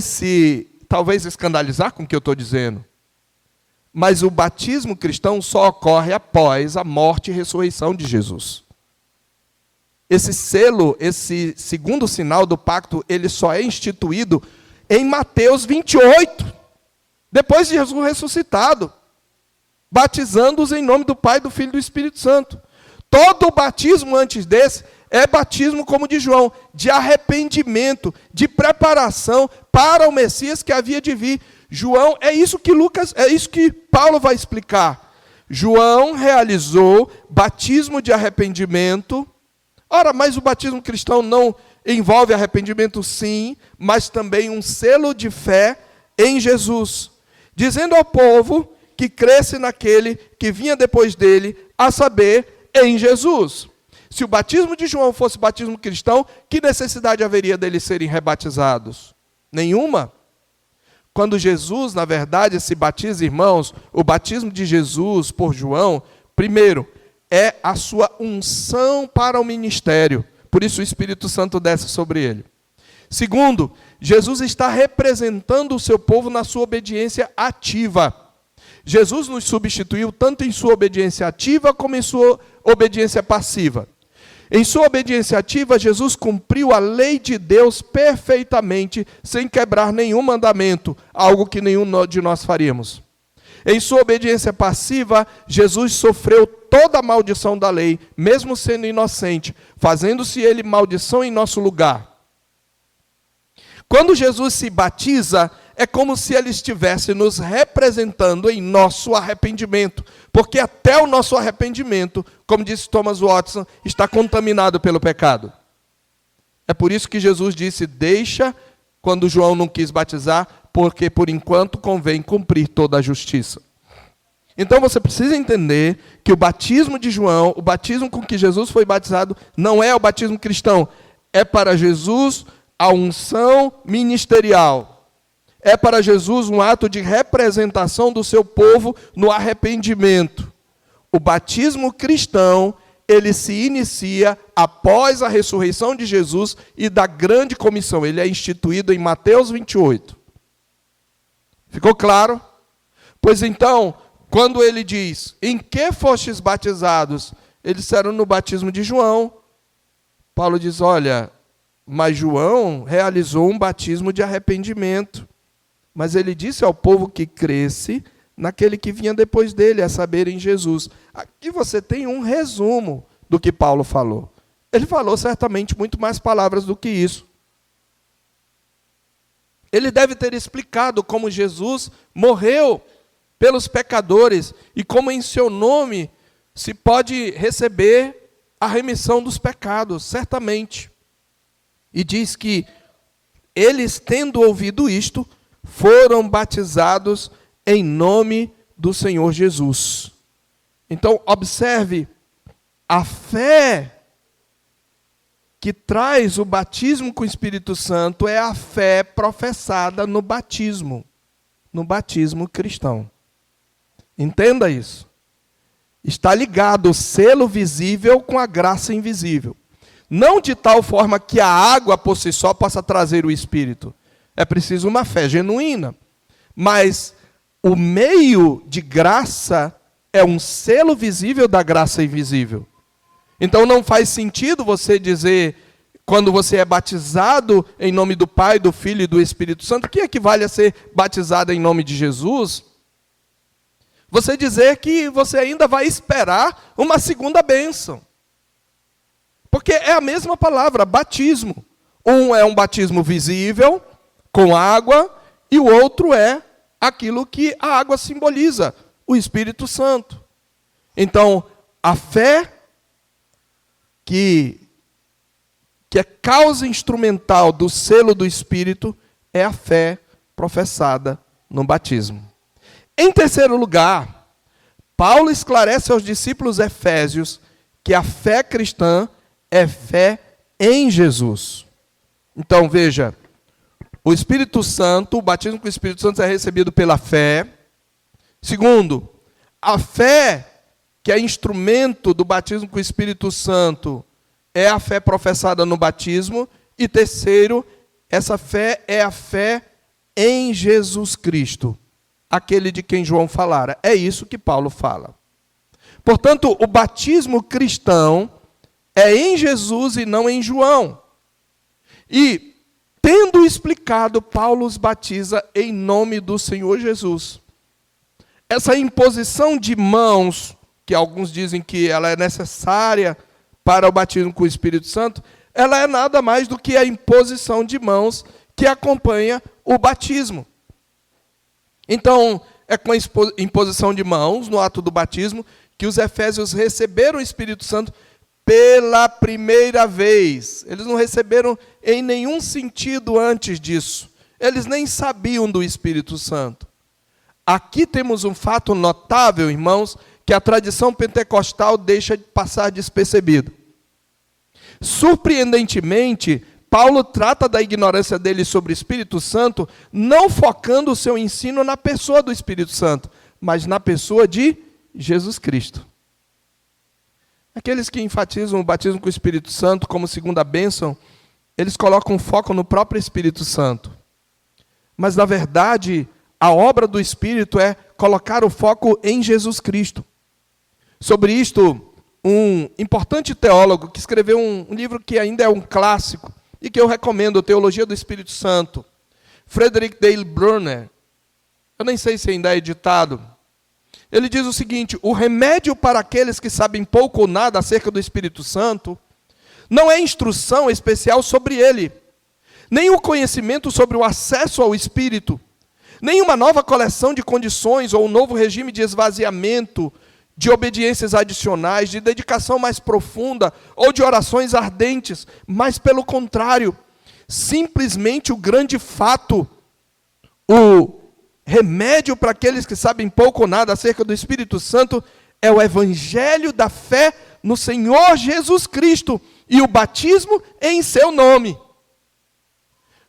talvez escandalizar com o que eu estou dizendo, mas o batismo cristão só ocorre após a morte e ressurreição de Jesus. Esse selo, esse segundo sinal do pacto, ele só é instituído em Mateus 28, depois de Jesus ressuscitado, batizando-os em nome do Pai, do Filho e do Espírito Santo. Todo o batismo antes desse é batismo como de João, de arrependimento, de preparação para o Messias que havia de vir. João, é isso que Paulo vai explicar. João realizou batismo de arrependimento. Ora, mas o batismo cristão não envolve arrependimento, sim, mas também um selo de fé em Jesus, dizendo ao povo que cresce naquele que vinha depois dele, a saber, em Jesus. Se o batismo de João fosse batismo cristão, que necessidade haveria deles serem rebatizados? Nenhuma. Quando Jesus, na verdade, se batiza, irmãos, o batismo de Jesus por João, primeiro, é a sua unção para o ministério. Por isso o Espírito Santo desce sobre ele. Segundo, Jesus está representando o seu povo na sua obediência ativa. Jesus nos substituiu tanto em sua obediência ativa como em sua obediência passiva. Em sua obediência ativa, Jesus cumpriu a lei de Deus perfeitamente, sem quebrar nenhum mandamento, algo que nenhum de nós faríamos. Em sua obediência passiva, Jesus sofreu toda a maldição da lei, mesmo sendo inocente, fazendo-se ele maldição em nosso lugar. Quando Jesus se batiza, é como se ele estivesse nos representando em nosso arrependimento, porque até o nosso arrependimento, como disse Thomas Watson, está contaminado pelo pecado. É por isso que Jesus disse, deixa, quando João não quis batizar, porque por enquanto convém cumprir toda a justiça. Então você precisa entender que o batismo de João, o batismo com que Jesus foi batizado, não é o batismo cristão, é para Jesus a unção ministerial. É para Jesus um ato de representação do seu povo no arrependimento. o batismo cristão, ele se inicia após a ressurreição de Jesus e da grande comissão. Ele é instituído em Mateus 28. Ficou claro? Pois então, quando ele diz, em que fostes batizados? Eles disseram no batismo de João. Paulo diz, olha, mas João realizou um batismo de arrependimento. Mas ele disse ao povo que cresce naquele que vinha depois dele, a saber, em Jesus. Aqui você tem um resumo do que Paulo falou. Ele falou certamente muito mais palavras do que isso. Ele deve ter explicado como Jesus morreu pelos pecadores e como em seu nome se pode receber a remissão dos pecados, certamente. E diz que eles, tendo ouvido isto, foram batizados em nome do Senhor Jesus. Então, observe, a fé que traz o batismo com o Espírito Santo é a fé professada no batismo cristão. Entenda isso. Está ligado o selo visível com a graça invisível. Não de tal forma que a água por si só possa trazer o Espírito. É preciso uma fé genuína. Mas o meio de graça é um selo visível da graça invisível. Então não faz sentido você dizer, quando você é batizado em nome do Pai, do Filho e do Espírito Santo, que equivale a ser batizado em nome de Jesus, você dizer que você ainda vai esperar uma segunda bênção. Porque é a mesma palavra, batismo. Um é um batismo visível, com água, e o outro é aquilo que a água simboliza, o Espírito Santo. Então, a fé que é causa instrumental do selo do Espírito é a fé professada no batismo. Em terceiro lugar, Paulo esclarece aos discípulos efésios que a fé cristã é fé em Jesus. Então, veja, o Espírito Santo, o batismo com o Espírito Santo é recebido pela fé. Segundo, a fé que é instrumento do batismo com o Espírito Santo é a fé professada no batismo. E terceiro, essa fé é a fé em Jesus Cristo, aquele de quem João falara. É isso que Paulo fala. Portanto, o batismo cristão é em Jesus e não em João. E, tendo explicado, Paulo os batiza em nome do Senhor Jesus. Essa imposição de mãos, que alguns dizem que ela é necessária para o batismo com o Espírito Santo, ela é nada mais do que a imposição de mãos que acompanha o batismo. Então, é com a imposição de mãos, no ato do batismo, que os efésios receberam o Espírito Santo pela primeira vez. Eles não receberam em nenhum sentido antes disso. Eles nem sabiam do Espírito Santo. Aqui temos um fato notável, irmãos, que a tradição pentecostal deixa de passar despercebido. Surpreendentemente, Paulo trata da ignorância dele sobre o Espírito Santo, não focando o seu ensino na pessoa do Espírito Santo, mas na pessoa de Jesus Cristo. Aqueles que enfatizam o batismo com o Espírito Santo como segunda bênção, eles colocam foco no próprio Espírito Santo. Mas, na verdade, a obra do Espírito é colocar o foco em Jesus Cristo. Sobre isto, um importante teólogo que escreveu um livro que ainda é um clássico e que eu recomendo, Teologia do Espírito Santo, Frederick Dale Bruner, eu nem sei se ainda é editado, ele diz o seguinte: o remédio para aqueles que sabem pouco ou nada acerca do Espírito Santo não é instrução especial sobre ele, nem o conhecimento sobre o acesso ao Espírito, nem uma nova coleção de condições ou um novo regime de esvaziamento, de obediências adicionais, de dedicação mais profunda ou de orações ardentes, mas pelo contrário, simplesmente o grande fato, o remédio para aqueles que sabem pouco ou nada acerca do Espírito Santo é o evangelho da fé no Senhor Jesus Cristo e o batismo em seu nome.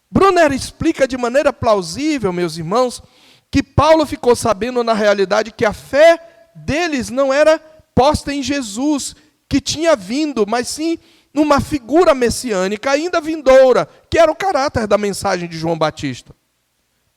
Brunner explica de maneira plausível, meus irmãos, que Paulo ficou sabendo na realidade que a fé deles não era posta em Jesus, que tinha vindo, mas sim numa figura messiânica ainda vindoura, que era o caráter da mensagem de João Batista.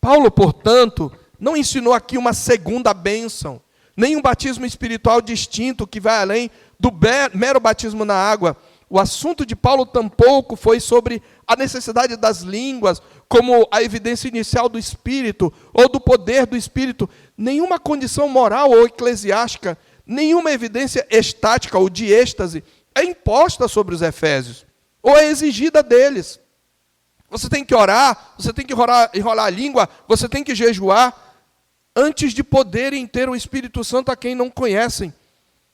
Paulo, portanto, não ensinou aqui uma segunda bênção, nem um batismo espiritual distinto que vai além do mero batismo na água. O assunto de Paulo tampouco foi sobre a necessidade das línguas, como a evidência inicial do Espírito, ou do poder do Espírito. Nenhuma condição moral ou eclesiástica, nenhuma evidência estática ou de êxtase é imposta sobre os efésios, ou é exigida deles. Você tem que orar, você tem que enrolar a língua, você tem que jejuar, antes de poderem ter o Espírito Santo a quem não conhecem.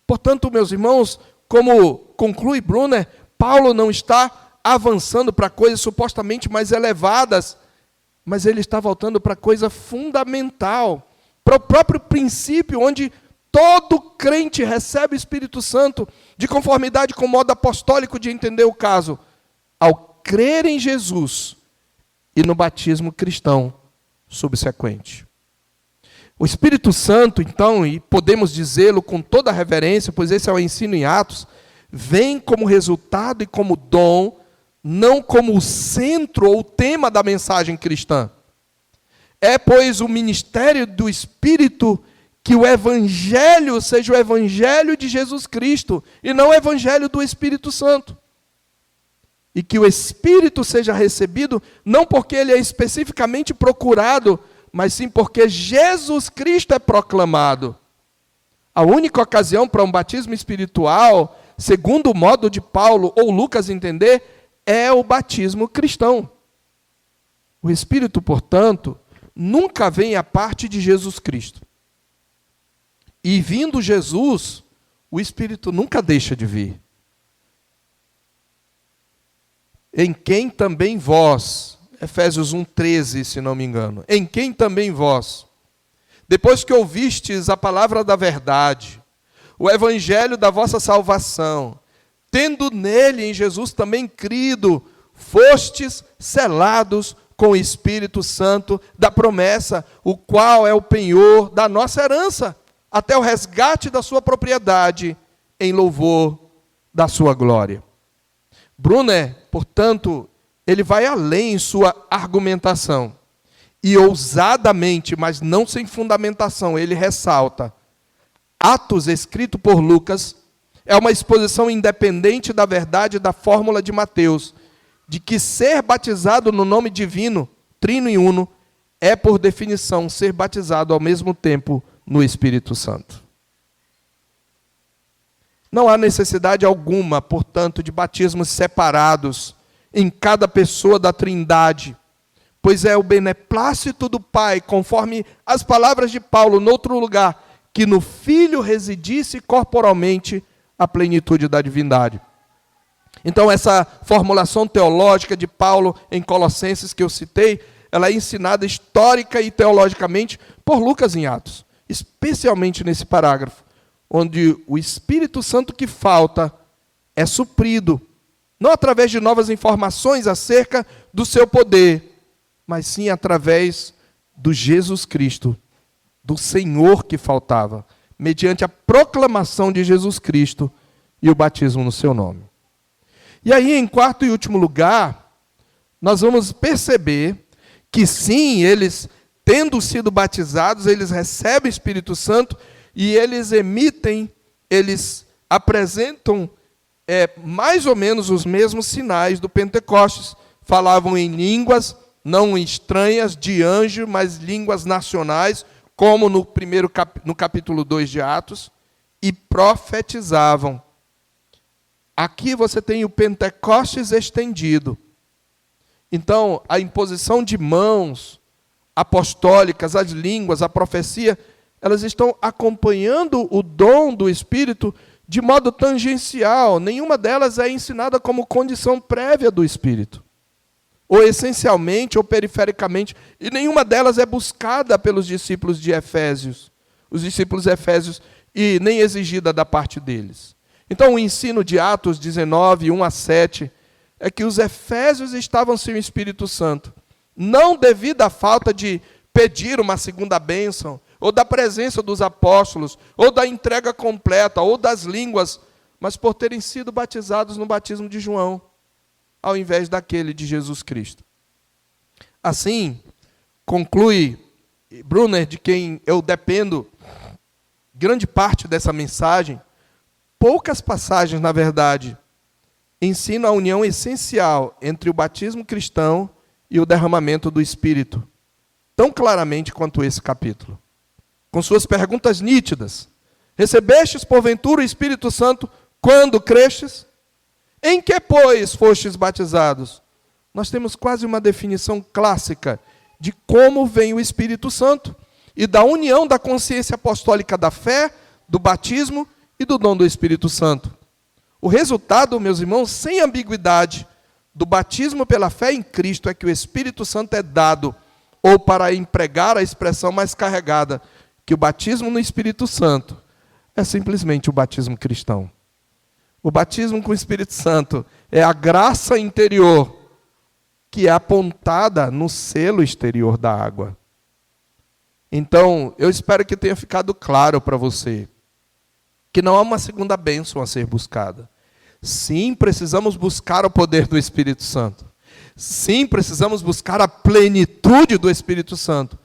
Portanto, meus irmãos, como conclui Brunner, Paulo não está avançando para coisas supostamente mais elevadas, mas ele está voltando para coisa fundamental, para o próprio princípio onde todo crente recebe o Espírito Santo, de conformidade com o modo apostólico de entender o caso, ao crer em Jesus e no batismo cristão subsequente. O Espírito Santo, então, e podemos dizê-lo com toda a reverência, pois esse é o ensino em Atos, vem como resultado e como dom, não como o centro ou o tema da mensagem cristã. É, pois, o ministério do Espírito que o Evangelho seja o Evangelho de Jesus Cristo, e não o Evangelho do Espírito Santo. E que o Espírito seja recebido, não porque ele é especificamente procurado, mas sim porque Jesus Cristo é proclamado. A única ocasião para um batismo espiritual, segundo o modo de Paulo ou Lucas entender, é o batismo cristão. O Espírito, portanto, nunca vem à parte de Jesus Cristo. E vindo Jesus, o Espírito nunca deixa de vir. Em quem também vós, Efésios 1,13, se não me engano, em quem também vós, depois que ouvistes a palavra da verdade, o evangelho da vossa salvação, tendo nele, em Jesus também crido, fostes selados com o Espírito Santo da promessa, o qual é o penhor da nossa herança, até o resgate da sua propriedade, em louvor da sua glória. Brunner, portanto, ele vai além em sua argumentação, e ousadamente, mas não sem fundamentação, ele ressalta: Atos, escrito por Lucas, é uma exposição independente da verdade da fórmula de Mateus, de que ser batizado no nome divino, trino e uno, é por definição ser batizado ao mesmo tempo no Espírito Santo. Não há necessidade alguma, portanto, de batismos separados em cada pessoa da Trindade, pois é o beneplácito do Pai, conforme as palavras de Paulo, noutro lugar, que no Filho residisse corporalmente a plenitude da divindade. Então, essa formulação teológica de Paulo em Colossenses que eu citei, ela é ensinada histórica e teologicamente por Lucas em Atos, especialmente nesse parágrafo, onde o Espírito Santo que falta é suprido, não através de novas informações acerca do seu poder, mas sim através do Jesus Cristo, do Senhor que faltava, mediante a proclamação de Jesus Cristo e o batismo no seu nome. E aí, em quarto e último lugar, nós vamos perceber que sim, eles, tendo sido batizados, eles recebem o Espírito Santo e eles eles apresentam mais ou menos os mesmos sinais do Pentecostes. Falavam em línguas, não estranhas, de anjo, mas línguas nacionais, como no capítulo 2 de Atos, e profetizavam. Aqui você tem o Pentecostes estendido. Então, a imposição de mãos apostólicas, as línguas, a profecia, elas estão acompanhando o dom do Espírito de modo tangencial. Nenhuma delas é ensinada como condição prévia do Espírito, ou essencialmente, ou perifericamente, e nenhuma delas é buscada pelos discípulos de Efésios, os discípulos efésios, e nem exigida da parte deles. Então, o ensino de Atos 19, 1 a 7, é que os efésios estavam sem o Espírito Santo, não devido à falta de pedir uma segunda bênção, ou da presença dos apóstolos, ou da entrega completa, ou das línguas, mas por terem sido batizados no batismo de João, ao invés daquele de Jesus Cristo. Assim, conclui Brunner, de quem eu dependo grande parte dessa mensagem, poucas passagens, na verdade, ensinam a união essencial entre o batismo cristão e o derramamento do Espírito, tão claramente quanto esse capítulo. Com suas perguntas nítidas: recebestes porventura o Espírito Santo quando crestes? Em que, pois, fostes batizados? Nós temos quase uma definição clássica de como vem o Espírito Santo e da união da consciência apostólica da fé, do batismo e do dom do Espírito Santo. O resultado, meus irmãos, sem ambiguidade, do batismo pela fé em Cristo é que o Espírito Santo é dado, ou para empregar a expressão mais carregada, que o batismo no Espírito Santo é simplesmente o batismo cristão. O batismo com o Espírito Santo é a graça interior que é apontada no selo exterior da água. Então, eu espero que tenha ficado claro para você que não há uma segunda bênção a ser buscada. Sim, precisamos buscar o poder do Espírito Santo. Sim, precisamos buscar a plenitude do Espírito Santo,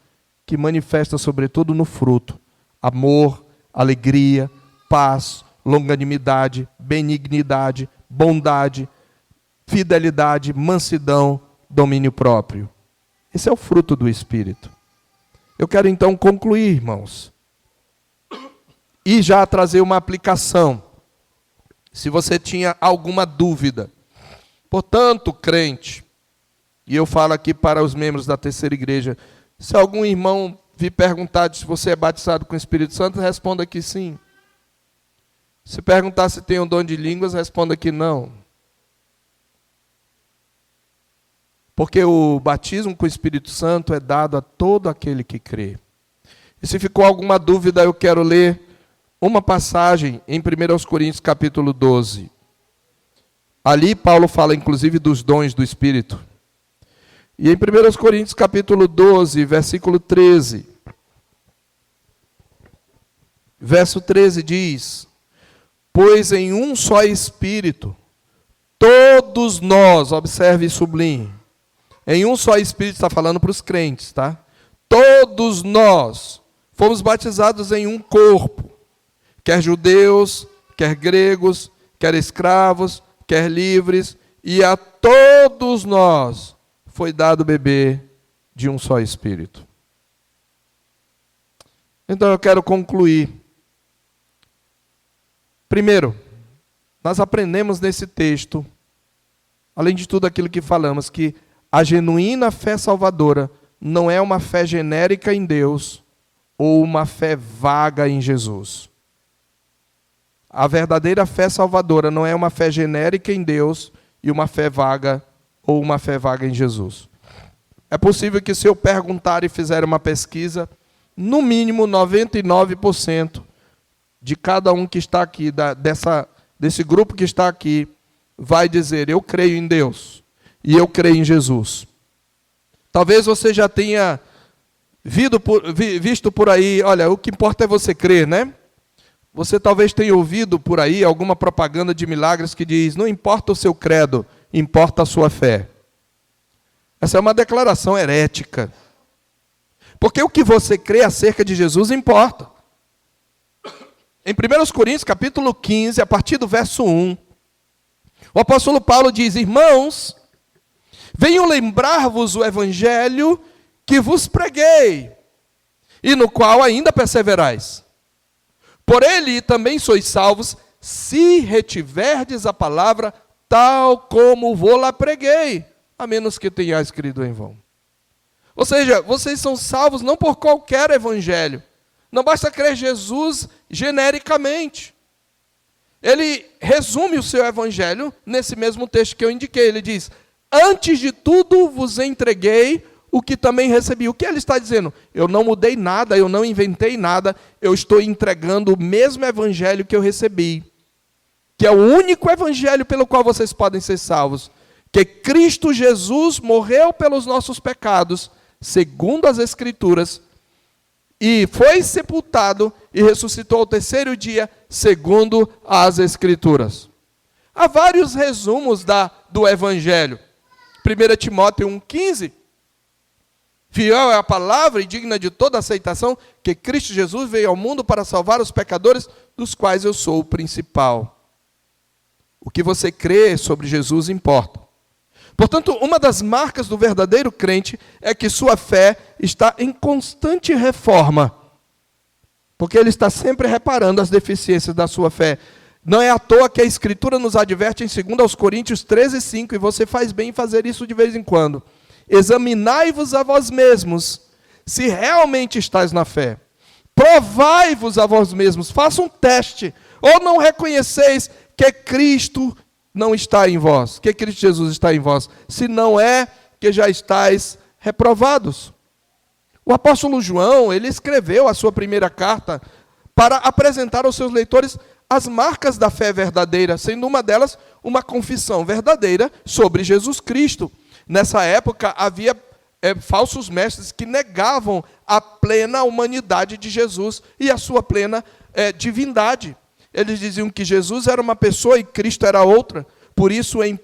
que manifesta sobretudo no fruto: amor, alegria, paz, longanimidade, benignidade, bondade, fidelidade, mansidão, domínio próprio. Esse é o fruto do Espírito. Eu quero então concluir, irmãos, e já trazer uma aplicação, se você tinha alguma dúvida. Portanto, crente, e eu falo aqui para os membros da terceira igreja, se algum irmão vir perguntar se você é batizado com o Espírito Santo, responda que sim. Se perguntar se tem um dom de línguas, responda que não. Porque o batismo com o Espírito Santo é dado a todo aquele que crê. E se ficou alguma dúvida, eu quero ler uma passagem em 1 Coríntios capítulo 12. Ali Paulo fala inclusive dos dons do Espírito. E em 1 Coríntios capítulo 12, versículo 13. Verso 13 diz: pois em um só Espírito, todos nós, observe e sublinhe, em um só Espírito, está falando para os crentes, tá? Todos nós fomos batizados em um corpo, quer judeus, quer gregos, quer escravos, quer livres, e a todos nós foi dado beber de um só Espírito. Então eu quero concluir. Primeiro, nós aprendemos nesse texto, além de tudo aquilo que falamos, que a genuína fé salvadora não é uma fé genérica em Deus ou uma fé vaga em Jesus. A verdadeira fé salvadora não é uma fé genérica em Deus e uma fé vaga ou uma fé vaga em Jesus. É possível que, se eu perguntar e fizer uma pesquisa, no mínimo 99% de cada um que está aqui, desse grupo que está aqui, vai dizer: eu creio em Deus e eu creio em Jesus. Talvez você já tenha visto por aí, olha, o que importa é você crer, né? Você talvez tenha ouvido por aí alguma propaganda de milagres que diz: não importa o seu credo, importa a sua fé. Essa é uma declaração herética. Porque o que você crê acerca de Jesus importa. Em 1 Coríntios, capítulo 15, a partir do verso 1, o apóstolo Paulo diz: irmãos, venho lembrar-vos o evangelho que vos preguei, e no qual ainda perseverais. Por ele também sois salvos, se retiverdes a palavra tal como vou-la preguei, a menos que tenhais crido em vão. Ou seja, vocês são salvos não por qualquer evangelho. Não basta crer Jesus genericamente. Ele resume o seu evangelho nesse mesmo texto que eu indiquei. Ele diz: antes de tudo vos entreguei o que também recebi. O que ele está dizendo? Eu não mudei nada, eu não inventei nada, eu estou entregando o mesmo evangelho que eu recebi, que é o único evangelho pelo qual vocês podem ser salvos, que Cristo Jesus morreu pelos nossos pecados, segundo as Escrituras, e foi sepultado e ressuscitou ao terceiro dia, segundo as Escrituras. Há vários resumos do Evangelho. 1 Timóteo 1,15. Fiel é a palavra e digna de toda aceitação, que Cristo Jesus veio ao mundo para salvar os pecadores, dos quais eu sou o principal. O que você crê sobre Jesus importa. Portanto, uma das marcas do verdadeiro crente é que sua fé está em constante reforma. Porque ele está sempre reparando as deficiências da sua fé. Não é à toa que a Escritura nos adverte em 2 Coríntios 13,5, e você faz bem em fazer isso de vez em quando. Examinai-vos a vós mesmos, se realmente estáis na fé. Provai-vos a vós mesmos, faça um teste. Ou não reconheceis que Cristo não está em vós, que Cristo Jesus está em vós, se não é que já estáis reprovados. O apóstolo João, ele escreveu a sua primeira carta para apresentar aos seus leitores as marcas da fé verdadeira, sendo uma delas uma confissão verdadeira sobre Jesus Cristo. Nessa época havia falsos mestres que negavam a plena humanidade de Jesus e a sua plena divindade. Eles diziam que Jesus era uma pessoa e Cristo era outra. Por isso, em 1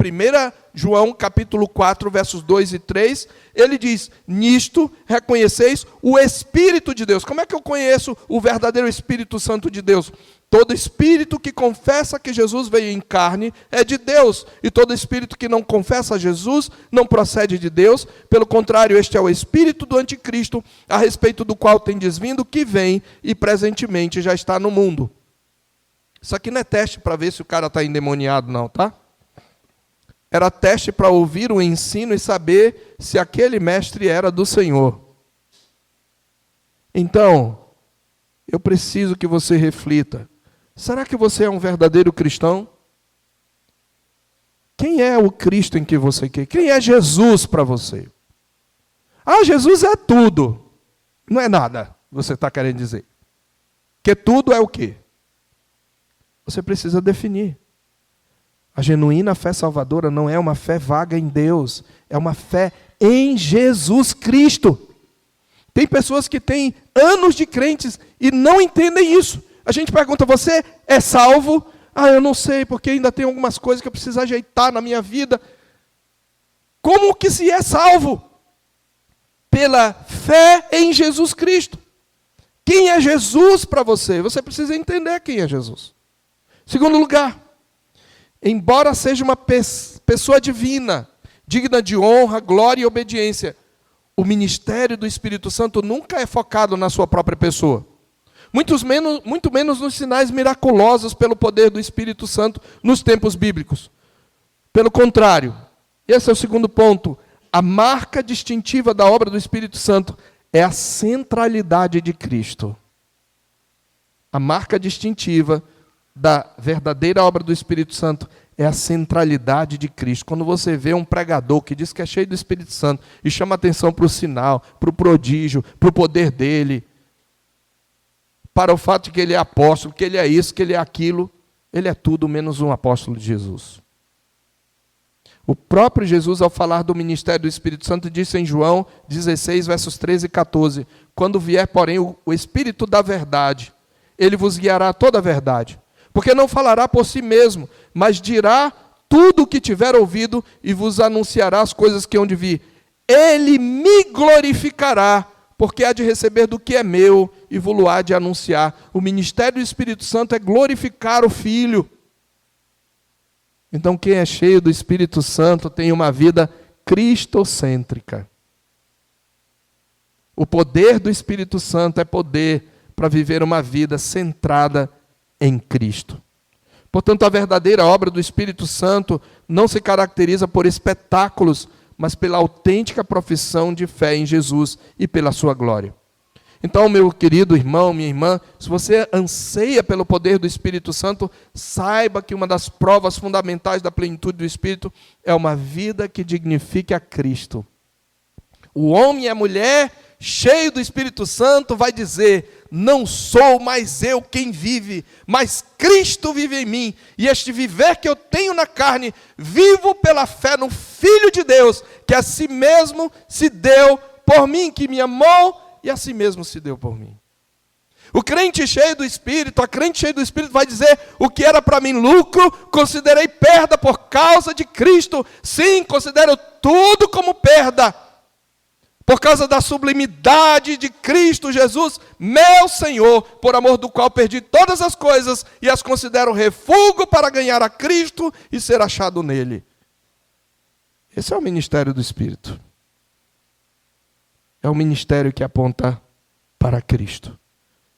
João capítulo 4, versos 2 e 3, ele diz: nisto reconheceis o Espírito de Deus. Como é que eu conheço o verdadeiro Espírito Santo de Deus? Todo espírito que confessa que Jesus veio em carne é de Deus. E todo espírito que não confessa Jesus não procede de Deus. Pelo contrário, este é o espírito do anticristo, a respeito do qual tendes vindo, que vem e presentemente já está no mundo. Isso aqui não é teste para ver se o cara está endemoniado, não, tá? Era teste para ouvir o ensino e saber se aquele mestre era do Senhor. Então, eu preciso que você reflita. Será que você é um verdadeiro cristão? Quem é o Cristo em que você quer? Quem é Jesus para você? Ah, Jesus é tudo. Não é nada, você está querendo dizer. Que tudo é o quê? Você precisa definir. A genuína fé salvadora não é uma fé vaga em Deus, é uma fé em Jesus Cristo. Tem pessoas que têm anos de crentes e não entendem isso. A gente pergunta: você é salvo? Ah, eu não sei, porque ainda tem algumas coisas que eu preciso ajeitar na minha vida. Como que se é salvo? Pela fé em Jesus Cristo. Quem é Jesus para você? Você precisa entender quem é Jesus. Segundo lugar, embora seja uma pessoa divina, digna de honra, glória e obediência, o ministério do Espírito Santo nunca é focado na sua própria pessoa. Muito menos nos sinais miraculosos pelo poder do Espírito Santo nos tempos bíblicos. Pelo contrário, esse é o segundo ponto, a marca distintiva da obra do Espírito Santo é a centralidade de Cristo. A marca distintiva da verdadeira obra do Espírito Santo é a centralidade de Cristo. Quando você vê um pregador que diz que é cheio do Espírito Santo e chama atenção para o sinal, para o prodígio, para o poder dele, para o fato de que ele é apóstolo, que ele é isso, que ele é aquilo, ele é tudo menos um apóstolo de Jesus. O próprio Jesus, ao falar do ministério do Espírito Santo, disse em João 16, versos 13 e 14, quando vier, porém, o Espírito da verdade, ele vos guiará a toda a verdade. Porque não falará por si mesmo, mas dirá tudo o que tiver ouvido e vos anunciará as coisas que hão de vir. Ele me glorificará, porque há de receber do que é meu e vos há de anunciar. O ministério do Espírito Santo é glorificar o Filho. Então quem é cheio do Espírito Santo tem uma vida cristocêntrica. O poder do Espírito Santo é poder para viver uma vida centrada em Cristo. Portanto, a verdadeira obra do Espírito Santo não se caracteriza por espetáculos, mas pela autêntica profissão de fé em Jesus e pela sua glória. Então, meu querido irmão, minha irmã, se você anseia pelo poder do Espírito Santo, saiba que uma das provas fundamentais da plenitude do Espírito é uma vida que dignifique a Cristo. O homem e a mulher, cheio do Espírito Santo, vai dizer: não sou mais eu quem vive, mas Cristo vive em mim. E este viver que eu tenho na carne, vivo pela fé no Filho de Deus, que a si mesmo se deu por mim, que me amou e a si mesmo se deu por mim. O crente cheio do Espírito, a crente cheia do Espírito vai dizer: o que era para mim lucro, considerei perda por causa de Cristo. Sim, considero tudo como perda, por causa da sublimidade de Cristo Jesus, meu Senhor, por amor do qual perdi todas as coisas e as considero refúgio para ganhar a Cristo e ser achado nele. Esse é o ministério do Espírito. É o ministério que aponta para Cristo.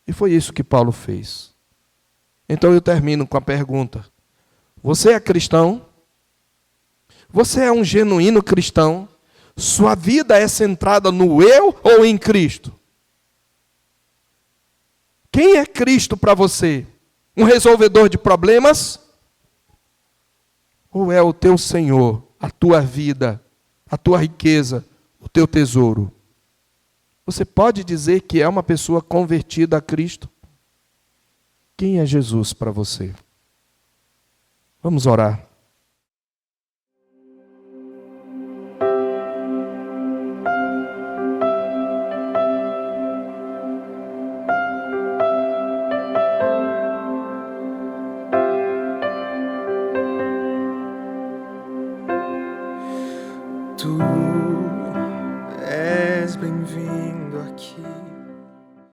E foi isso que Paulo fez. Então eu termino com a pergunta: você é cristão? Você é um genuíno cristão? Sua vida é centrada no eu ou em Cristo? Quem é Cristo para você? Um resolvedor de problemas? Ou é o teu Senhor, a tua vida, a tua riqueza, o teu tesouro? Você pode dizer que é uma pessoa convertida a Cristo? Quem é Jesus para você? Vamos orar. Tu